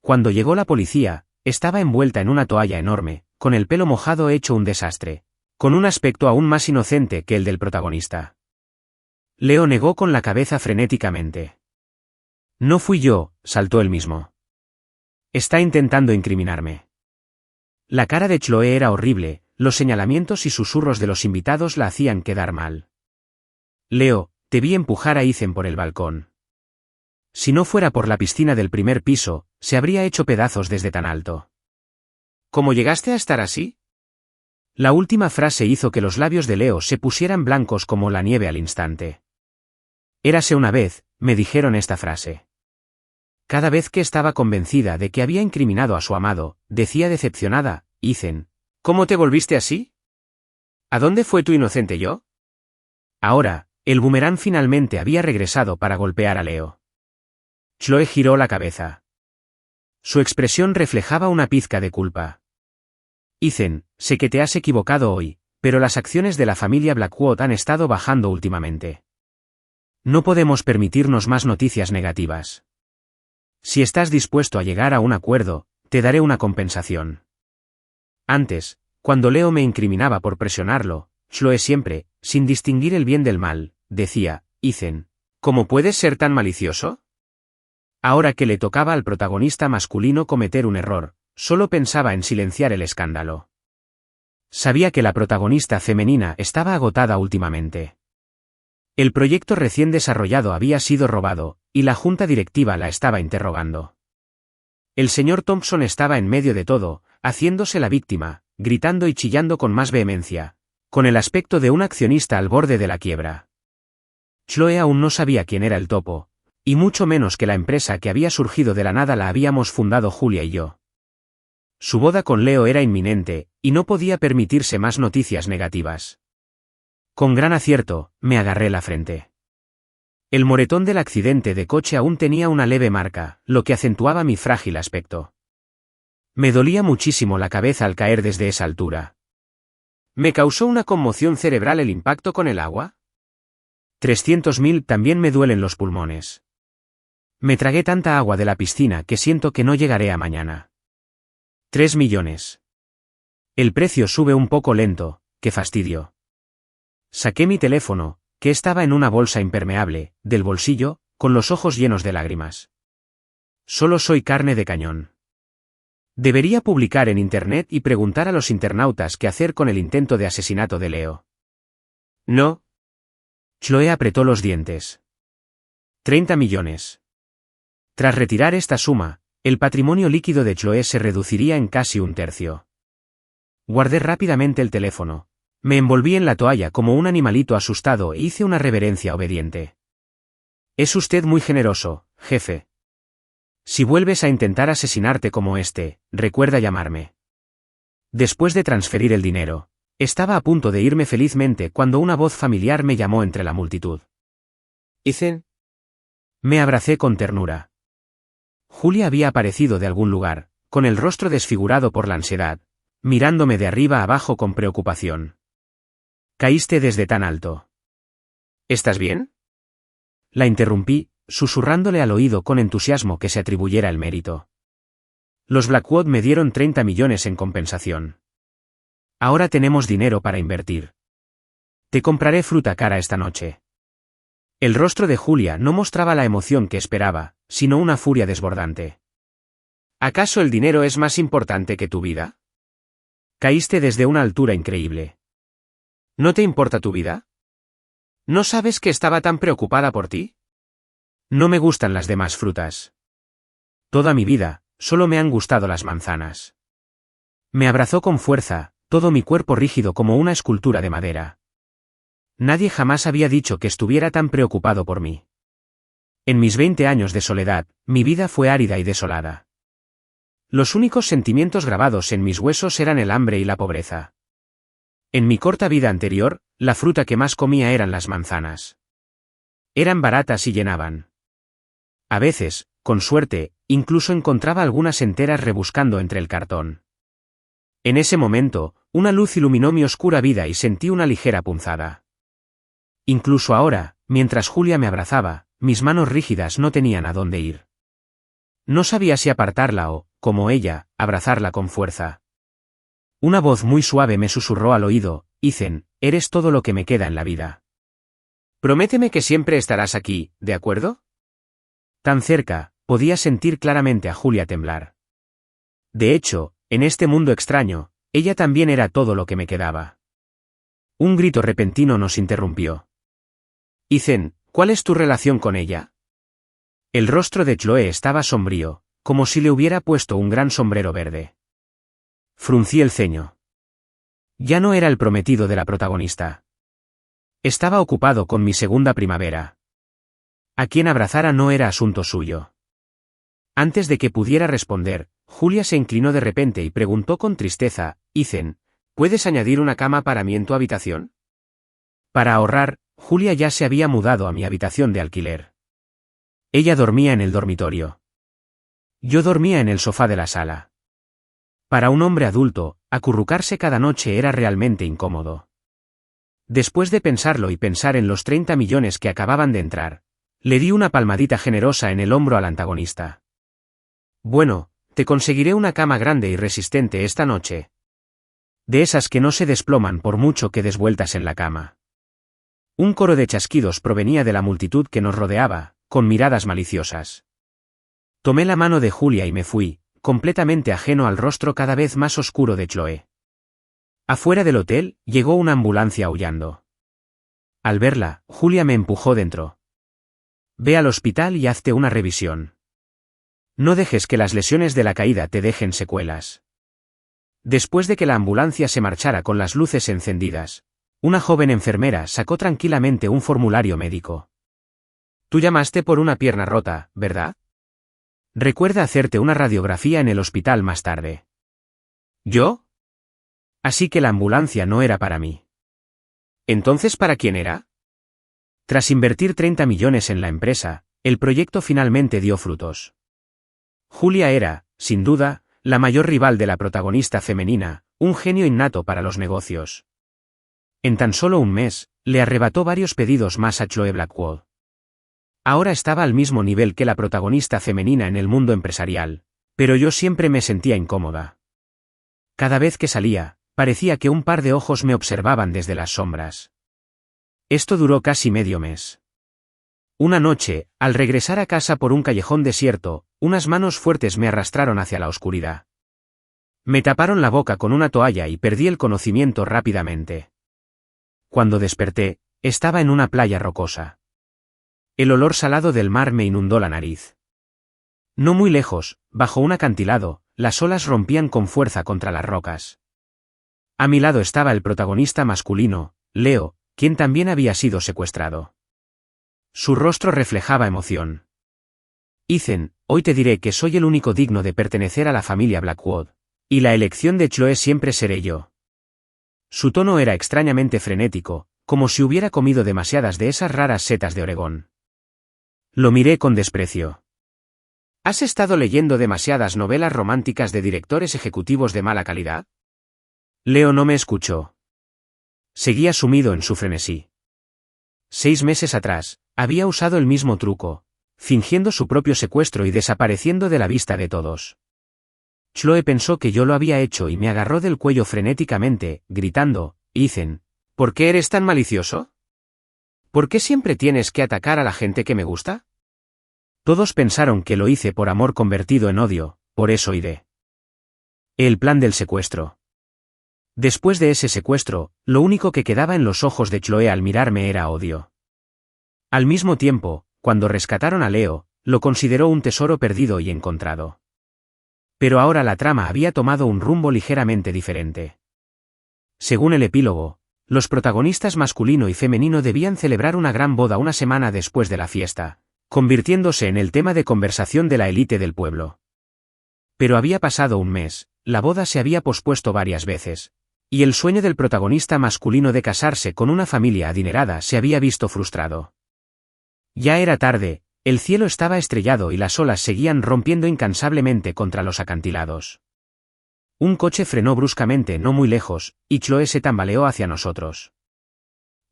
A: Cuando llegó la policía, estaba envuelta en una toalla enorme, con el pelo mojado hecho un desastre, con un aspecto aún más inocente que el del protagonista. Leo negó con la cabeza frenéticamente. No fui yo, saltó él mismo. Está intentando incriminarme. La cara de Chloe era horrible, los señalamientos y susurros de los invitados la hacían quedar mal. Leo, te vi empujar a Ethan por el balcón. Si no fuera por la piscina del primer piso, se habría hecho pedazos desde tan alto. ¿Cómo llegaste a estar así? La última frase hizo que los labios de Leo se pusieran blancos como la nieve al instante. Érase una vez, me dijeron esta frase. Cada vez que estaba convencida de que había incriminado a su amado, decía decepcionada, Ethan, ¿cómo te volviste así? ¿A dónde fue tu inocente yo? Ahora, el boomerang finalmente había regresado para golpear a Leo. Chloe giró la cabeza. Su expresión reflejaba una pizca de culpa. Ethan, sé que te has equivocado hoy, pero las acciones de la familia Blackwood han estado bajando últimamente. No podemos permitirnos más noticias negativas. Si estás dispuesto a llegar a un acuerdo, te daré una compensación. Antes, cuando Leo me incriminaba por presionarlo, Chloe siempre, sin distinguir el bien del mal, decía, Ethan, ¿cómo puedes ser tan malicioso? Ahora que le tocaba al protagonista masculino cometer un error, solo pensaba en silenciar el escándalo. Sabía que la protagonista femenina estaba agotada últimamente. El proyecto recién desarrollado había sido robado, y la junta directiva la estaba interrogando. El señor Thompson estaba en medio de todo, haciéndose la víctima, gritando y chillando con más vehemencia, con el aspecto de un accionista al borde de la quiebra. Chloe aún no sabía quién era el topo, y mucho menos que la empresa que había surgido de la nada la habíamos fundado Julia y yo. Su boda con Leo era inminente, y no podía permitirse más noticias negativas. Con gran acierto, me agarré la frente. El moretón del accidente de coche aún tenía una leve marca, lo que acentuaba mi frágil aspecto. Me dolía muchísimo la cabeza al caer desde esa altura. ¿Me causó una conmoción cerebral el impacto con el agua? 300.000 también me duelen los pulmones. Me tragué tanta agua de la piscina que siento que no llegaré a mañana. 3 millones. El precio sube un poco lento, qué fastidio. Saqué mi teléfono, que estaba en una bolsa impermeable, del bolsillo, con los ojos llenos de lágrimas. Solo soy carne de cañón. Debería publicar en internet y preguntar a los internautas qué hacer con el intento de asesinato de Leo. No. Chloe apretó los dientes. 30 millones. Tras retirar esta suma, el patrimonio líquido de Chloe se reduciría en casi un tercio. Guardé rápidamente el teléfono. Me envolví en la toalla como un animalito asustado e hice una reverencia obediente. Es usted muy generoso, jefe. Si vuelves a intentar asesinarte como este, recuerda llamarme. Después de transferir el dinero, estaba a punto de irme felizmente cuando una voz familiar me llamó entre la multitud. ¿Ethan? Me abracé con ternura. Julia había aparecido de algún lugar, con el rostro desfigurado por la ansiedad, mirándome de arriba abajo con preocupación. Caíste desde tan alto. ¿Estás bien? La interrumpí, susurrándole al oído con entusiasmo que se atribuyera el mérito. Los Blackwood me dieron 30 millones en compensación. Ahora tenemos dinero para invertir. Te compraré fruta cara esta noche. El rostro de Julia no mostraba la emoción que esperaba, sino una furia desbordante. ¿Acaso el dinero es más importante que tu vida? Caíste desde una altura increíble. ¿No te importa tu vida? ¿No sabes que estaba tan preocupada por ti? No me gustan las demás frutas. Toda mi vida, solo me han gustado las manzanas. Me abrazó con fuerza, todo mi cuerpo rígido como una escultura de madera. Nadie jamás había dicho que estuviera tan preocupado por mí. En mis 20 años de soledad, mi vida fue árida y desolada. Los únicos sentimientos grabados en mis huesos eran el hambre y la pobreza. En mi corta vida anterior, la fruta que más comía eran las manzanas. Eran baratas y llenaban. A veces, con suerte, incluso encontraba algunas enteras rebuscando entre el cartón. En ese momento, una luz iluminó mi oscura vida y sentí una ligera punzada. Incluso ahora, mientras Julia me abrazaba, mis manos rígidas no tenían a dónde ir. No sabía si apartarla o, como ella, abrazarla con fuerza. Una voz muy suave me susurró al oído: Ethan, eres todo lo que me queda en la vida. Prométeme que siempre estarás aquí, ¿de acuerdo? Tan cerca, podía sentir claramente a Julia temblar. De hecho, en este mundo extraño, ella también era todo lo que me quedaba. Un grito repentino nos interrumpió. Ethan, ¿cuál es tu relación con ella? El rostro de Chloe estaba sombrío, como si le hubiera puesto un gran sombrero verde. Fruncí el ceño. Ya no era el prometido de la protagonista. Estaba ocupado con mi segunda primavera. A quien abrazara no era asunto suyo. Antes de que pudiera responder, Julia se inclinó de repente y preguntó con tristeza: Ethan, ¿puedes añadir una cama para mí en tu habitación? Para ahorrar, Julia ya se había mudado a mi habitación de alquiler. Ella dormía en el dormitorio. Yo dormía en el sofá de la sala. Para un hombre adulto, acurrucarse cada noche era realmente incómodo. Después de pensarlo y pensar en los 30 millones que acababan de entrar, le di una palmadita generosa en el hombro al antagonista. Bueno, te conseguiré una cama grande y resistente esta noche. De esas que no se desploman por mucho que des vueltas en la cama. Un coro de chasquidos provenía de la multitud que nos rodeaba, con miradas maliciosas. Tomé la mano de Julia y me fui, completamente ajeno al rostro cada vez más oscuro de Chloe. Afuera del hotel, llegó una ambulancia aullando. Al verla, Julia me empujó dentro. Ve al hospital y hazte una revisión. No dejes que las lesiones de la caída te dejen secuelas. Después de que la ambulancia se marchara con las luces encendidas, una joven enfermera sacó tranquilamente un formulario médico. Tú llamaste por una pierna rota, ¿verdad? Recuerda hacerte una radiografía en el hospital más tarde. ¿Yo? Así que la ambulancia no era para mí. ¿Entonces para quién era? Tras invertir 30 millones en la empresa, el proyecto finalmente dio frutos. Julia era, sin duda, la mayor rival de la protagonista femenina, un genio innato para los negocios. En tan solo un mes, le arrebató varios pedidos más a Chloe Blackwell. Ahora estaba al mismo nivel que la protagonista femenina en el mundo empresarial, pero yo siempre me sentía incómoda. Cada vez que salía, parecía que un par de ojos me observaban desde las sombras. Esto duró casi medio mes. Una noche, al regresar a casa por un callejón desierto, unas manos fuertes me arrastraron hacia la oscuridad. Me taparon la boca con una toalla y perdí el conocimiento rápidamente. Cuando desperté, estaba en una playa rocosa. El olor salado del mar me inundó la nariz. No muy lejos, bajo un acantilado, las olas rompían con fuerza contra las rocas. A mi lado estaba el protagonista masculino, Leo, quien también había sido secuestrado. Su rostro reflejaba emoción. Ethan, hoy te diré que soy el único digno de pertenecer a la familia Blackwood, y la elección de Chloe siempre seré yo. Su tono era extrañamente frenético, como si hubiera comido demasiadas de esas raras setas de Oregón. Lo miré con desprecio. ¿Has estado leyendo demasiadas novelas románticas de directores ejecutivos de mala calidad? Leo no me escuchó. Seguía sumido en su frenesí. 6 meses atrás, había usado el mismo truco, fingiendo su propio secuestro y desapareciendo de la vista de todos. Chloe pensó que yo lo había hecho y me agarró del cuello frenéticamente, gritando: Ethan, ¿por qué eres tan malicioso? ¿Por qué siempre tienes que atacar a la gente que me gusta? Todos pensaron que lo hice por amor convertido en odio, por eso iré. El plan del secuestro. Después de ese secuestro, lo único que quedaba en los ojos de Chloe al mirarme era odio. Al mismo tiempo, cuando rescataron a Leo, lo consideró un tesoro perdido y encontrado. Pero ahora la trama había tomado un rumbo ligeramente diferente. Según el epílogo, los protagonistas masculino y femenino debían celebrar una gran boda una semana después de la fiesta, convirtiéndose en el tema de conversación de la élite del pueblo. Pero había pasado un mes, la boda se había pospuesto varias veces, y el sueño del protagonista masculino de casarse con una familia adinerada se había visto frustrado. Ya era tarde, el cielo estaba estrellado y las olas seguían rompiendo incansablemente contra los acantilados. Un coche frenó bruscamente no muy lejos, y Chloe se tambaleó hacia nosotros.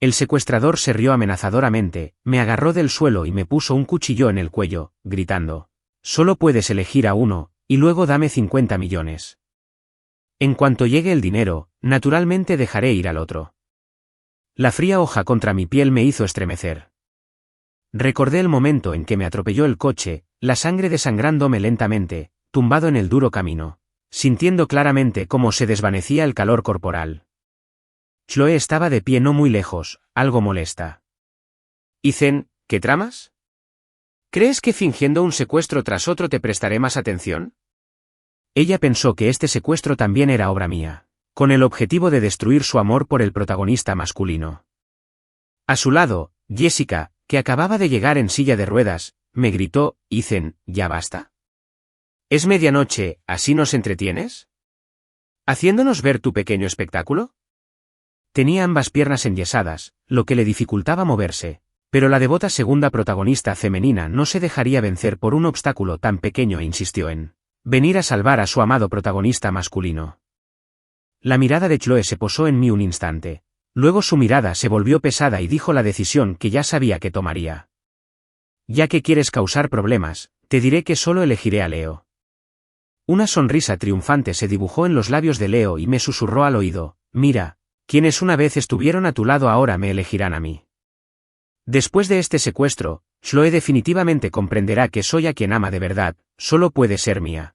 A: El secuestrador se rió amenazadoramente, me agarró del suelo y me puso un cuchillo en el cuello, gritando: «Solo puedes elegir a uno, y luego dame 50 millones. En cuanto llegue el dinero, naturalmente dejaré ir al otro. La fría hoja contra mi piel me hizo estremecer. Recordé el momento en que me atropelló el coche, la sangre desangrándome lentamente, tumbado en el duro camino, sintiendo claramente cómo se desvanecía el calor corporal. Chloe estaba de pie no muy lejos, algo molesta. Ethan, ¿qué tramas? ¿Crees que fingiendo un secuestro tras otro te prestaré más atención? Ella pensó que este secuestro también era obra mía, con el objetivo de destruir su amor por el protagonista masculino. A su lado, Jessica, que acababa de llegar en silla de ruedas, me gritó: Ethan, ¿ya basta? Es medianoche, ¿así nos entretienes? ¿Haciéndonos ver tu pequeño espectáculo? Tenía ambas piernas enyesadas, lo que le dificultaba moverse, pero la devota segunda protagonista femenina no se dejaría vencer por un obstáculo tan pequeño e insistió en venir a salvar a su amado protagonista masculino. La mirada de Chloe se posó en mí un instante. Luego su mirada se volvió pesada y dijo la decisión que ya sabía que tomaría. Ya que quieres causar problemas, te diré que solo elegiré a Leo. Una sonrisa triunfante se dibujó en los labios de Leo y me susurró al oído: mira, quienes una vez estuvieron a tu lado ahora me elegirán a mí. Después de este secuestro, Chloe definitivamente comprenderá que soy a quien ama de verdad, solo puede ser mía.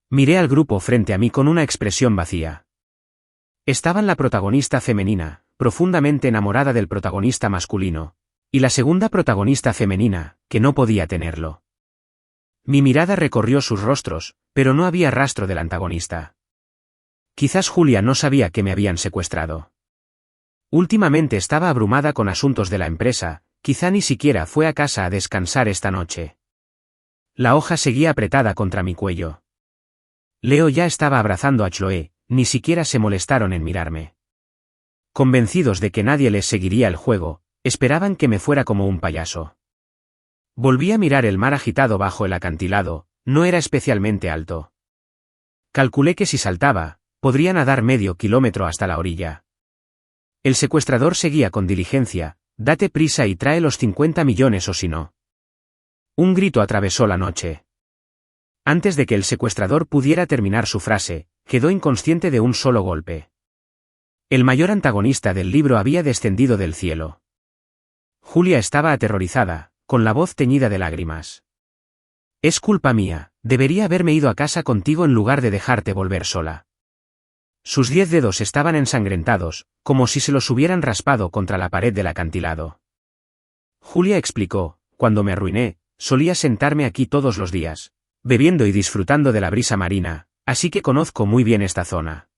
A: Miré al grupo frente a mí con una expresión vacía. Estaban la protagonista femenina, profundamente enamorada del protagonista masculino, y la segunda protagonista femenina, que no podía tenerlo. Mi mirada recorrió sus rostros, pero no había rastro del antagonista. Quizás Julia no sabía que me habían secuestrado. Últimamente estaba abrumada con asuntos de la empresa, quizá ni siquiera fue a casa a descansar esta noche. La hoja seguía apretada contra mi cuello. Leo ya estaba abrazando a Chloe, ni siquiera se molestaron en mirarme. Convencidos de que nadie les seguiría el juego, esperaban que me fuera como un payaso. Volví a mirar el mar agitado bajo el acantilado, no era especialmente alto. Calculé que si saltaba, podría nadar medio kilómetro hasta la orilla. El secuestrador seguía con diligencia: date prisa y trae los 50 millones o si no. Un grito atravesó la noche. Antes de que el secuestrador pudiera terminar su frase, quedó inconsciente de un solo golpe. El mayor antagonista del libro había descendido del cielo. Julia estaba aterrorizada, con la voz teñida de lágrimas. Es culpa mía, debería haberme ido a casa contigo en lugar de dejarte volver sola. Sus 10 dedos estaban ensangrentados, como si se los hubieran raspado contra la pared del acantilado. Julia explicó: cuando me arruiné, solía sentarme aquí todos los días, bebiendo y disfrutando de la brisa marina, así que conozco muy bien esta zona.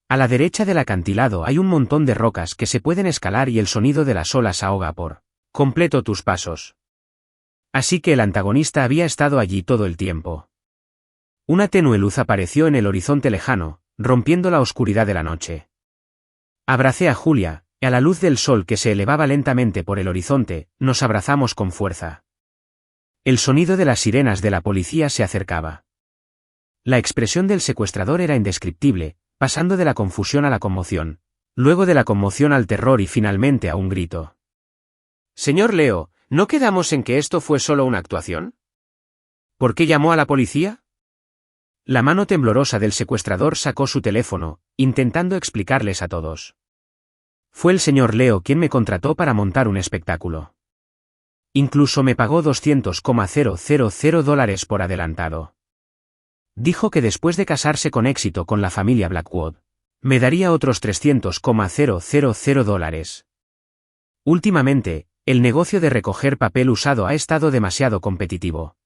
A: A la derecha del acantilado hay un montón de rocas que se pueden escalar y el sonido de las olas ahoga por completo tus pasos. Así que el antagonista había estado allí todo el tiempo. Una tenue luz apareció en el horizonte lejano, rompiendo la oscuridad de la noche. Abracé a Julia, y a la luz del sol que se elevaba lentamente por el horizonte, nos abrazamos con fuerza. El sonido de las sirenas de la policía se acercaba. La expresión del secuestrador era indescriptible, pasando de la confusión a la conmoción, luego de la conmoción al terror y finalmente a un grito. Señor Leo, ¿no quedamos en que esto fue solo una actuación? ¿Por qué llamó a la policía? La mano temblorosa del secuestrador sacó su teléfono, intentando explicarles a todos. Fue el señor Leo quien me contrató para montar un espectáculo. Incluso me pagó $200,000 por adelantado. Dijo que después de casarse con éxito con la familia Blackwood, me daría otros $300,000. Últimamente, el negocio de recoger papel usado ha estado demasiado competitivo.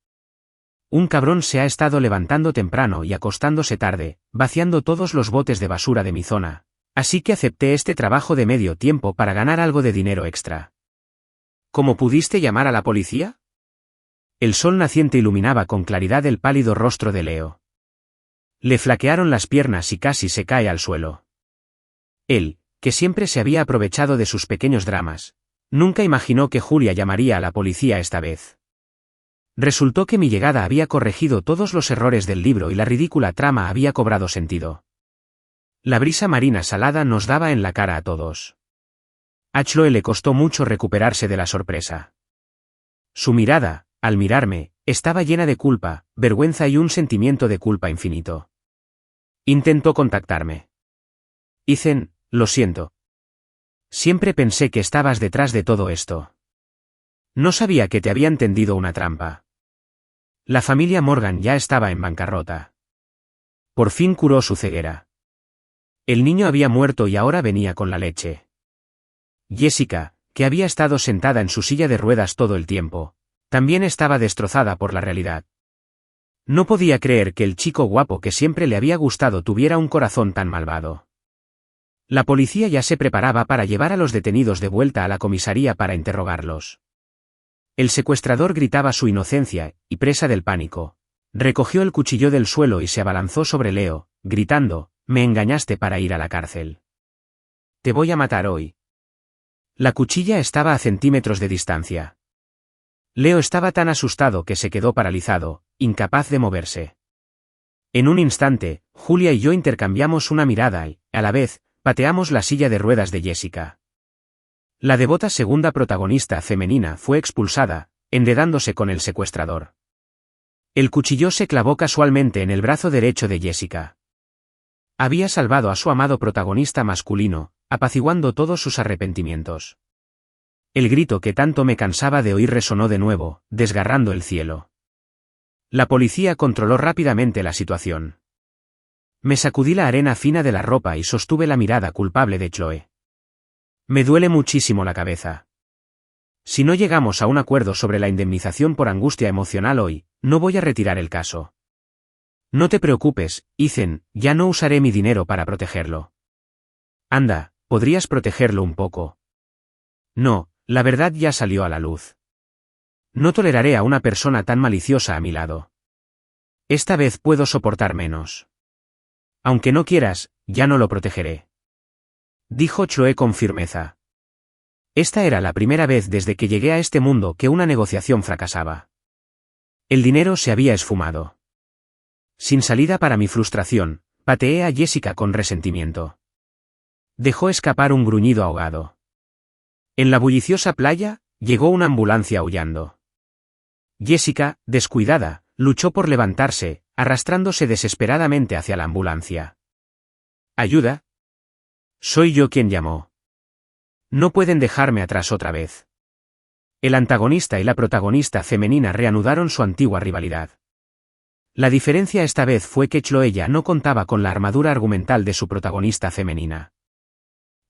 A: Un cabrón se ha estado levantando temprano y acostándose tarde, vaciando todos los botes de basura de mi zona, así que acepté este trabajo de medio tiempo para ganar algo de dinero extra. ¿Cómo pudiste llamar a la policía? El sol naciente iluminaba con claridad el pálido rostro de Leo. Le flaquearon las piernas y casi se cae al suelo. Él, que siempre se había aprovechado de sus pequeños dramas, nunca imaginó que Julia llamaría a la policía esta vez. Resultó que mi llegada había corregido todos los errores del libro y la ridícula trama había cobrado sentido. La brisa marina salada nos daba en la cara a todos. A Chloe le costó mucho recuperarse de la sorpresa. Su mirada, al mirarme, Estaba llena de culpa, vergüenza y un sentimiento de culpa infinito. Intentó contactarme. Ethan, lo siento. Siempre pensé que estabas detrás de todo esto. No sabía que te habían tendido una trampa. La familia Morgan ya estaba en bancarrota. Por fin curó su ceguera. El niño había muerto y ahora venía con la leche. Jessica, que había estado sentada en su silla de ruedas todo el tiempo, también estaba destrozada por la realidad. No podía creer que el chico guapo que siempre le había gustado tuviera un corazón tan malvado. La policía ya se preparaba para llevar a los detenidos de vuelta a la comisaría para interrogarlos. El secuestrador gritaba su inocencia, y presa del pánico, recogió el cuchillo del suelo y se abalanzó sobre Leo, gritando, «Me engañaste para ir a la cárcel. Te voy a matar hoy». La cuchilla estaba a centímetros de distancia. Leo estaba tan asustado que se quedó paralizado, incapaz de moverse. En un instante, Julia y yo intercambiamos una mirada y, a la vez, pateamos la silla de ruedas de Jessica. La devota segunda protagonista femenina fue expulsada, enredándose con el secuestrador. El cuchillo se clavó casualmente en el brazo derecho de Jessica. Había salvado a su amado protagonista masculino, apaciguando todos sus arrepentimientos. El grito que tanto me cansaba de oír resonó de nuevo, desgarrando el cielo. La policía controló rápidamente la situación. Me sacudí la arena fina de la ropa y sostuve la mirada culpable de Chloe. Me duele muchísimo la cabeza. Si no llegamos a un acuerdo sobre la indemnización por angustia emocional hoy, no voy a retirar el caso. No te preocupes, Ethan, ya no usaré mi dinero para protegerlo. Anda, ¿podrías protegerlo un poco? No, la verdad ya salió a la luz. No toleraré a una persona tan maliciosa a mi lado. Esta vez puedo soportar menos. Aunque no quieras, ya no lo protegeré. Dijo Chloe con firmeza. Esta era la primera vez desde que llegué a este mundo que una negociación fracasaba. El dinero se había esfumado. Sin salida para mi frustración, pateé a Jessica con resentimiento. Dejó escapar un gruñido ahogado. En la bulliciosa playa, llegó una ambulancia aullando. Jessica, descuidada, luchó por levantarse, arrastrándose desesperadamente hacia la ambulancia. ¿Ayuda? Soy yo quien llamó. No pueden dejarme atrás otra vez. El antagonista y la protagonista femenina reanudaron su antigua rivalidad. La diferencia esta vez fue que Chloe ya no contaba con la armadura argumental de su protagonista femenina.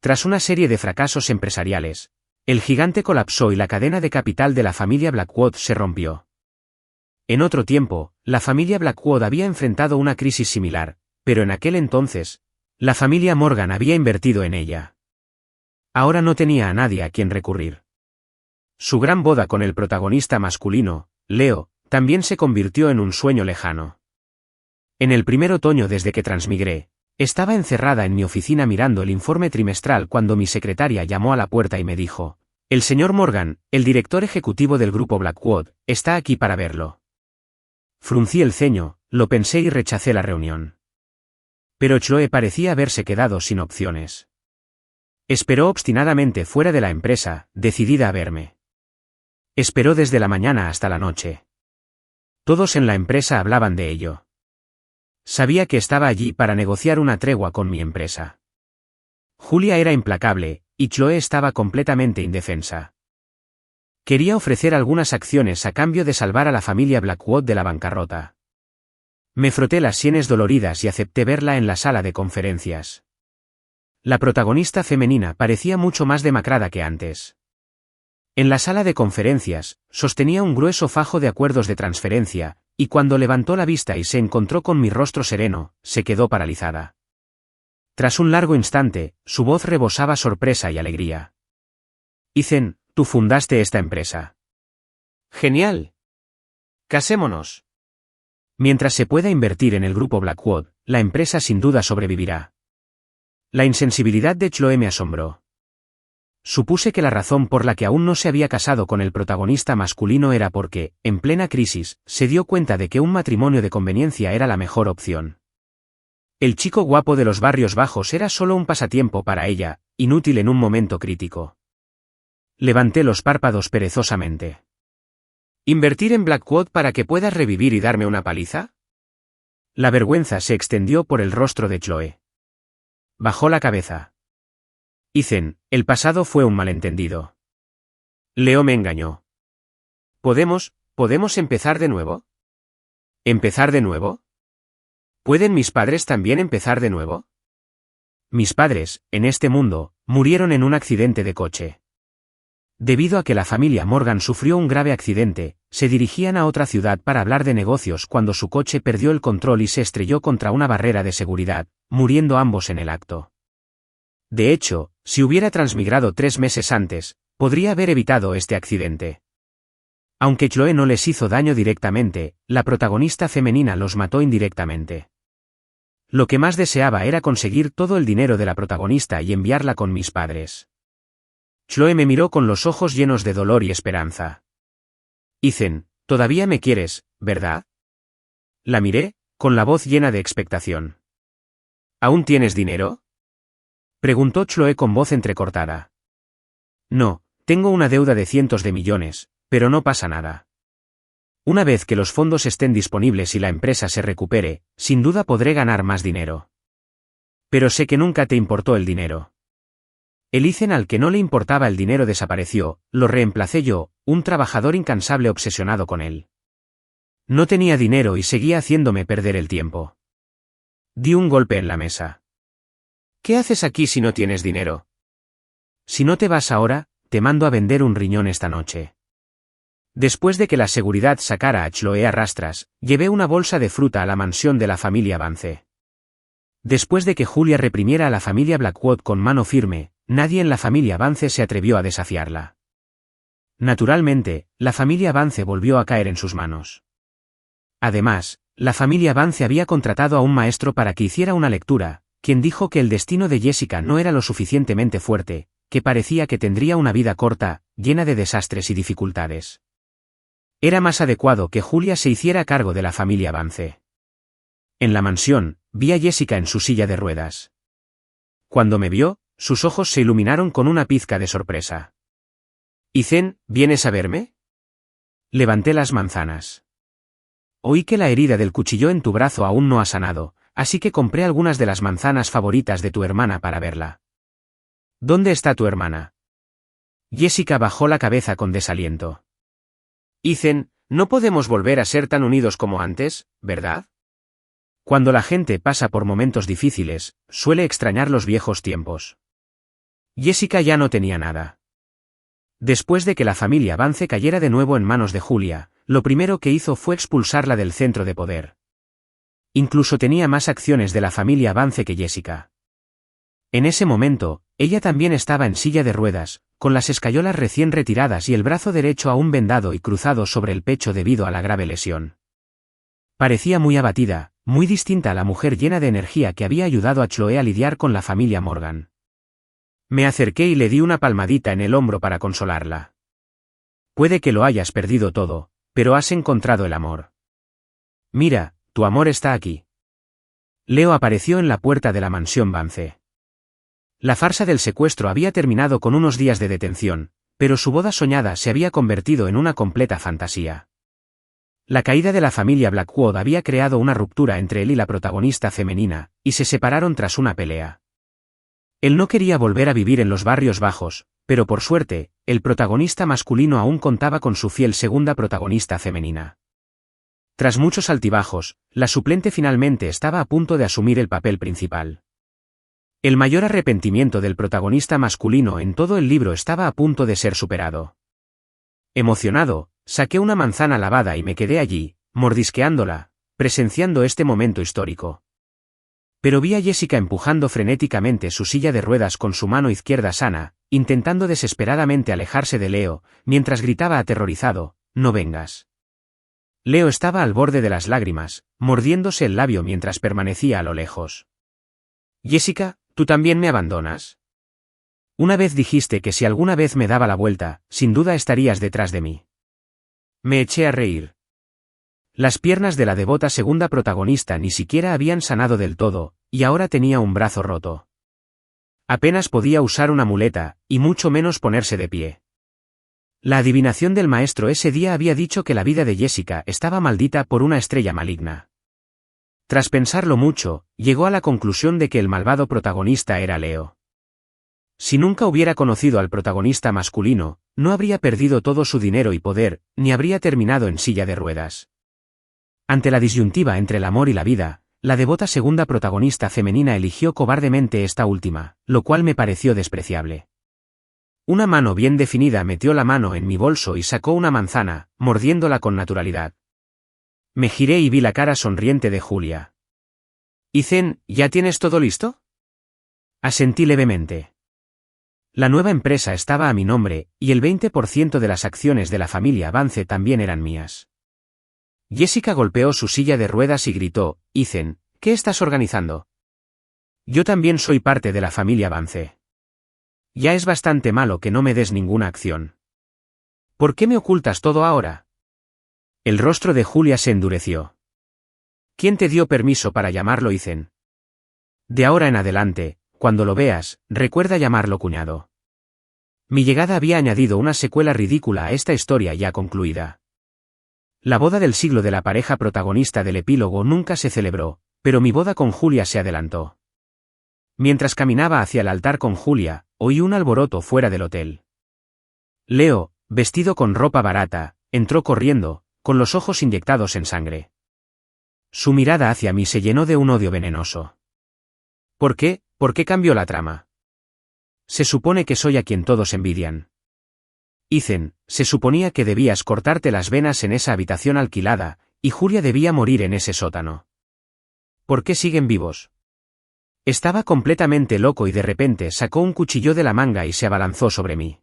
A: Tras una serie de fracasos empresariales, el gigante colapsó y la cadena de capital de la familia Blackwood se rompió. En otro tiempo, la familia Blackwood había enfrentado una crisis similar, pero en aquel entonces, la familia Morgan había invertido en ella. Ahora no tenía a nadie a quien recurrir. Su gran boda con el protagonista masculino, Leo, también se convirtió en un sueño lejano. En el primer otoño desde que transmigré, estaba encerrada en mi oficina mirando el informe trimestral cuando mi secretaria llamó a la puerta y me dijo, «El señor Morgan, el director ejecutivo del grupo Blackwood, está aquí para verlo». Fruncí el ceño, lo pensé y rechacé la reunión. Pero Chloe parecía haberse quedado sin opciones. Esperó obstinadamente fuera de la empresa, decidida a verme. Esperó desde la mañana hasta la noche. Todos en la empresa hablaban de ello. Sabía que estaba allí para negociar una tregua con mi empresa. Julia era implacable, y Chloe estaba completamente indefensa. Quería ofrecer algunas acciones a cambio de salvar a la familia Blackwood de la bancarrota. Me froté las sienes doloridas y acepté verla en la sala de conferencias. La protagonista femenina parecía mucho más demacrada que antes. En la sala de conferencias, sostenía un grueso fajo de acuerdos de transferencia, y cuando levantó la vista y se encontró con mi rostro sereno, se quedó paralizada. Tras un largo instante, su voz rebosaba sorpresa y alegría. Ethan, tú fundaste esta empresa. ¡Genial! ¡Casémonos! Mientras se pueda invertir en el grupo Blackwood, la empresa sin duda sobrevivirá. La insensibilidad de Chloe me asombró. Supuse que la razón por la que aún no se había casado con el protagonista masculino era porque, en plena crisis, se dio cuenta de que un matrimonio de conveniencia era la mejor opción. El chico guapo de los barrios bajos era solo un pasatiempo para ella, inútil en un momento crítico. Levanté los párpados perezosamente. ¿Invertir en Blackwood para que puedas revivir y darme una paliza? La vergüenza se extendió por el rostro de Chloe. Bajó la cabeza. Ethan, el pasado fue un malentendido. Leo me engañó. ¿Podemos empezar de nuevo? ¿Empezar de nuevo? ¿Pueden mis padres también empezar de nuevo? Mis padres, en este mundo, murieron en un accidente de coche. Debido a que la familia Morgan sufrió un grave accidente, se dirigían a otra ciudad para hablar de negocios cuando su coche perdió el control y se estrelló contra una barrera de seguridad, muriendo ambos en el acto. De hecho, si hubiera transmigrado 3 meses antes, podría haber evitado este accidente. Aunque Chloe no les hizo daño directamente, la protagonista femenina los mató indirectamente. Lo que más deseaba era conseguir todo el dinero de la protagonista y enviarla con mis padres. Chloe me miró con los ojos llenos de dolor y esperanza. Ethan, todavía me quieres, ¿verdad? La miré, con la voz llena de expectación. ¿Aún tienes dinero? Preguntó Chloe con voz entrecortada. No, tengo una deuda de cientos de millones, pero no pasa nada. Una vez que los fondos estén disponibles y la empresa se recupere, sin duda podré ganar más dinero. Pero sé que nunca te importó el dinero. El Ethan al que no le importaba el dinero desapareció, lo reemplacé yo, un trabajador incansable obsesionado con él. No tenía dinero y seguía haciéndome perder el tiempo. Di un golpe en la mesa. ¿Qué haces aquí si no tienes dinero? Si no te vas ahora, te mando a vender un riñón esta noche. Después de que la seguridad sacara a Chloe a rastras, llevé una bolsa de fruta a la mansión de la familia Vance. Después de que Julia reprimiera a la familia Blackwood con mano firme, nadie en la familia Vance se atrevió a desafiarla. Naturalmente, la familia Vance volvió a caer en sus manos. Además, la familia Vance había contratado a un maestro para que hiciera una lectura, quien dijo que el destino de Jessica no era lo suficientemente fuerte, que parecía que tendría una vida corta, llena de desastres y dificultades. Era más adecuado que Julia se hiciera cargo de la familia Vance. En la mansión, vi a Jessica en su silla de ruedas. Cuando me vio, sus ojos se iluminaron con una pizca de sorpresa. «Ethan, ¿vienes a verme?» Levanté las manzanas. Oí que la herida del cuchillo en tu brazo aún no ha sanado, así que compré algunas de las manzanas favoritas de tu hermana para verla. ¿Dónde está tu hermana? Jessica bajó la cabeza con desaliento. Ethan, no podemos volver a ser tan unidos como antes, ¿verdad? Cuando la gente pasa por momentos difíciles, suele extrañar los viejos tiempos. Jessica ya no tenía nada. Después de que la familia Vance cayera de nuevo en manos de Julia, lo primero que hizo fue expulsarla del centro de poder. Incluso tenía más acciones de la familia Vance que Jessica. En ese momento, ella también estaba en silla de ruedas, con las escayolas recién retiradas y el brazo derecho aún vendado y cruzado sobre el pecho debido a la grave lesión. Parecía muy abatida, muy distinta a la mujer llena de energía que había ayudado a Chloe a lidiar con la familia Morgan. Me acerqué y le di una palmadita en el hombro para consolarla. Puede que lo hayas perdido todo, pero has encontrado el amor. Mira, tu amor está aquí. Leo apareció en la puerta de la mansión Vance. La farsa del secuestro había terminado con unos días de detención, pero su boda soñada se había convertido en una completa fantasía. La caída de la familia Blackwood había creado una ruptura entre él y la protagonista femenina, y se separaron tras una pelea. Él no quería volver a vivir en los barrios bajos, pero por suerte, el protagonista masculino aún contaba con su fiel segunda protagonista femenina. Tras muchos altibajos, la suplente finalmente estaba a punto de asumir el papel principal. El mayor arrepentimiento del protagonista masculino en todo el libro estaba a punto de ser superado. Emocionado, saqué una manzana lavada y me quedé allí, mordisqueándola, presenciando este momento histórico. Pero vi a Jessica empujando frenéticamente su silla de ruedas con su mano izquierda sana, intentando desesperadamente alejarse de Leo, mientras gritaba aterrorizado, «¡No vengas!». Leo estaba al borde de las lágrimas, mordiéndose el labio mientras permanecía a lo lejos. «Jessica, ¿tú también me abandonas? Una vez dijiste que si alguna vez me daba la vuelta, sin duda estarías detrás de mí». Me eché a reír. Las piernas de la devota segunda protagonista ni siquiera habían sanado del todo, y ahora tenía un brazo roto. Apenas podía usar una muleta, y mucho menos ponerse de pie. La adivinación del maestro ese día había dicho que la vida de Jessica estaba maldita por una estrella maligna. Tras pensarlo mucho, llegó a la conclusión de que el malvado protagonista era Leo. Si nunca hubiera conocido al protagonista masculino, no habría perdido todo su dinero y poder, ni habría terminado en silla de ruedas. Ante la disyuntiva entre el amor y la vida, la devota segunda protagonista femenina eligió cobardemente esta última, lo cual me pareció despreciable. Una mano bien definida metió la mano en mi bolso y sacó una manzana, mordiéndola con naturalidad. Me giré y vi la cara sonriente de Julia. «Ethan, ¿ya tienes todo listo?» Asentí levemente. La nueva empresa estaba a mi nombre, y el 20% de las acciones de la familia Vance también eran mías. Jessica golpeó su silla de ruedas y gritó: «Ethan, ¿qué estás organizando?» «Yo también soy parte de la familia Vance. Ya es bastante malo que no me des ninguna acción. ¿Por qué me ocultas todo ahora?» El rostro de Julia se endureció. «¿Quién te dio permiso para llamarlo Ethan? De ahora en adelante, cuando lo veas, recuerda llamarlo cuñado». Mi llegada había añadido una secuela ridícula a esta historia ya concluida. La boda del siglo de la pareja protagonista del epílogo nunca se celebró, pero mi boda con Julia se adelantó. Mientras caminaba hacia el altar con Julia, oí un alboroto fuera del hotel. Leo, vestido con ropa barata, entró corriendo, con los ojos inyectados en sangre. Su mirada hacia mí se llenó de un odio venenoso. ¿Por qué? ¿Por qué cambió la trama? Se supone que soy a quien todos envidian. Ethan, se suponía que debías cortarte las venas en esa habitación alquilada, y Julia debía morir en ese sótano. ¿Por qué siguen vivos? Estaba completamente loco y de repente sacó un cuchillo de la manga y se abalanzó sobre mí.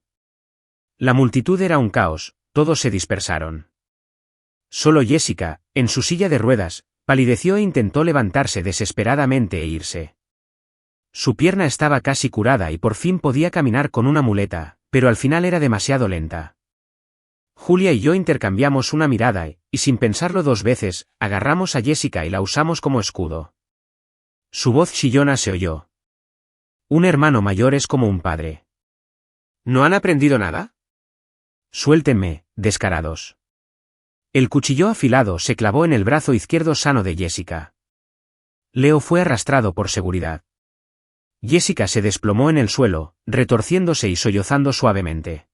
A: La multitud era un caos, todos se dispersaron. Solo Jessica, en su silla de ruedas, palideció e intentó levantarse desesperadamente e irse. Su pierna estaba casi curada y por fin podía caminar con una muleta, pero al final era demasiado lenta. Julia y yo intercambiamos una mirada y sin pensarlo dos veces, agarramos a Jessica y la usamos como escudo. Su voz chillona se oyó. Un hermano mayor es como un padre. ¿No han aprendido nada? Suéltenme, descarados. El cuchillo afilado se clavó en el brazo izquierdo sano de Jessica. Leo fue arrastrado por seguridad. Jessica se desplomó en el suelo, retorciéndose y sollozando suavemente.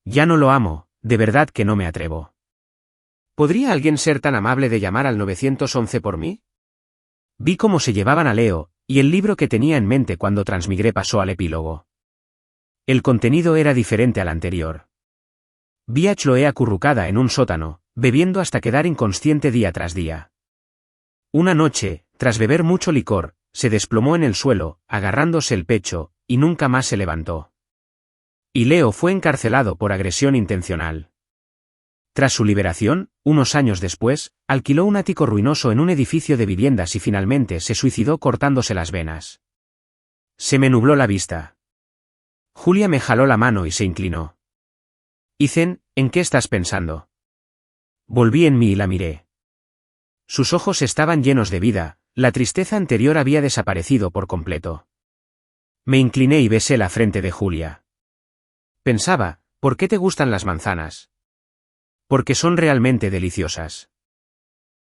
A: Ya no lo amo, de verdad que no me atrevo. ¿Podría alguien ser tan amable de llamar al 911 por mí? Vi cómo se llevaban a Leo, y el libro que tenía en mente cuando transmigré pasó al epílogo. El contenido era diferente al anterior. Vi a Chloe acurrucada en un sótano, bebiendo hasta quedar inconsciente día tras día. Una noche, tras beber mucho licor, se desplomó en el suelo, agarrándose el pecho, y nunca más se levantó. Y Leo fue encarcelado por agresión intencional. Tras su liberación, unos años después, alquiló un ático ruinoso en un edificio de viviendas y finalmente se suicidó cortándose las venas. Se me nubló la vista. Julia me jaló la mano y se inclinó. Ethan, ¿en qué estás pensando? Volví en mí y la miré. Sus ojos estaban llenos de vida, la tristeza anterior había desaparecido por completo. Me incliné y besé la frente de Julia. Pensaba, ¿por qué te gustan las manzanas? Porque son realmente deliciosas.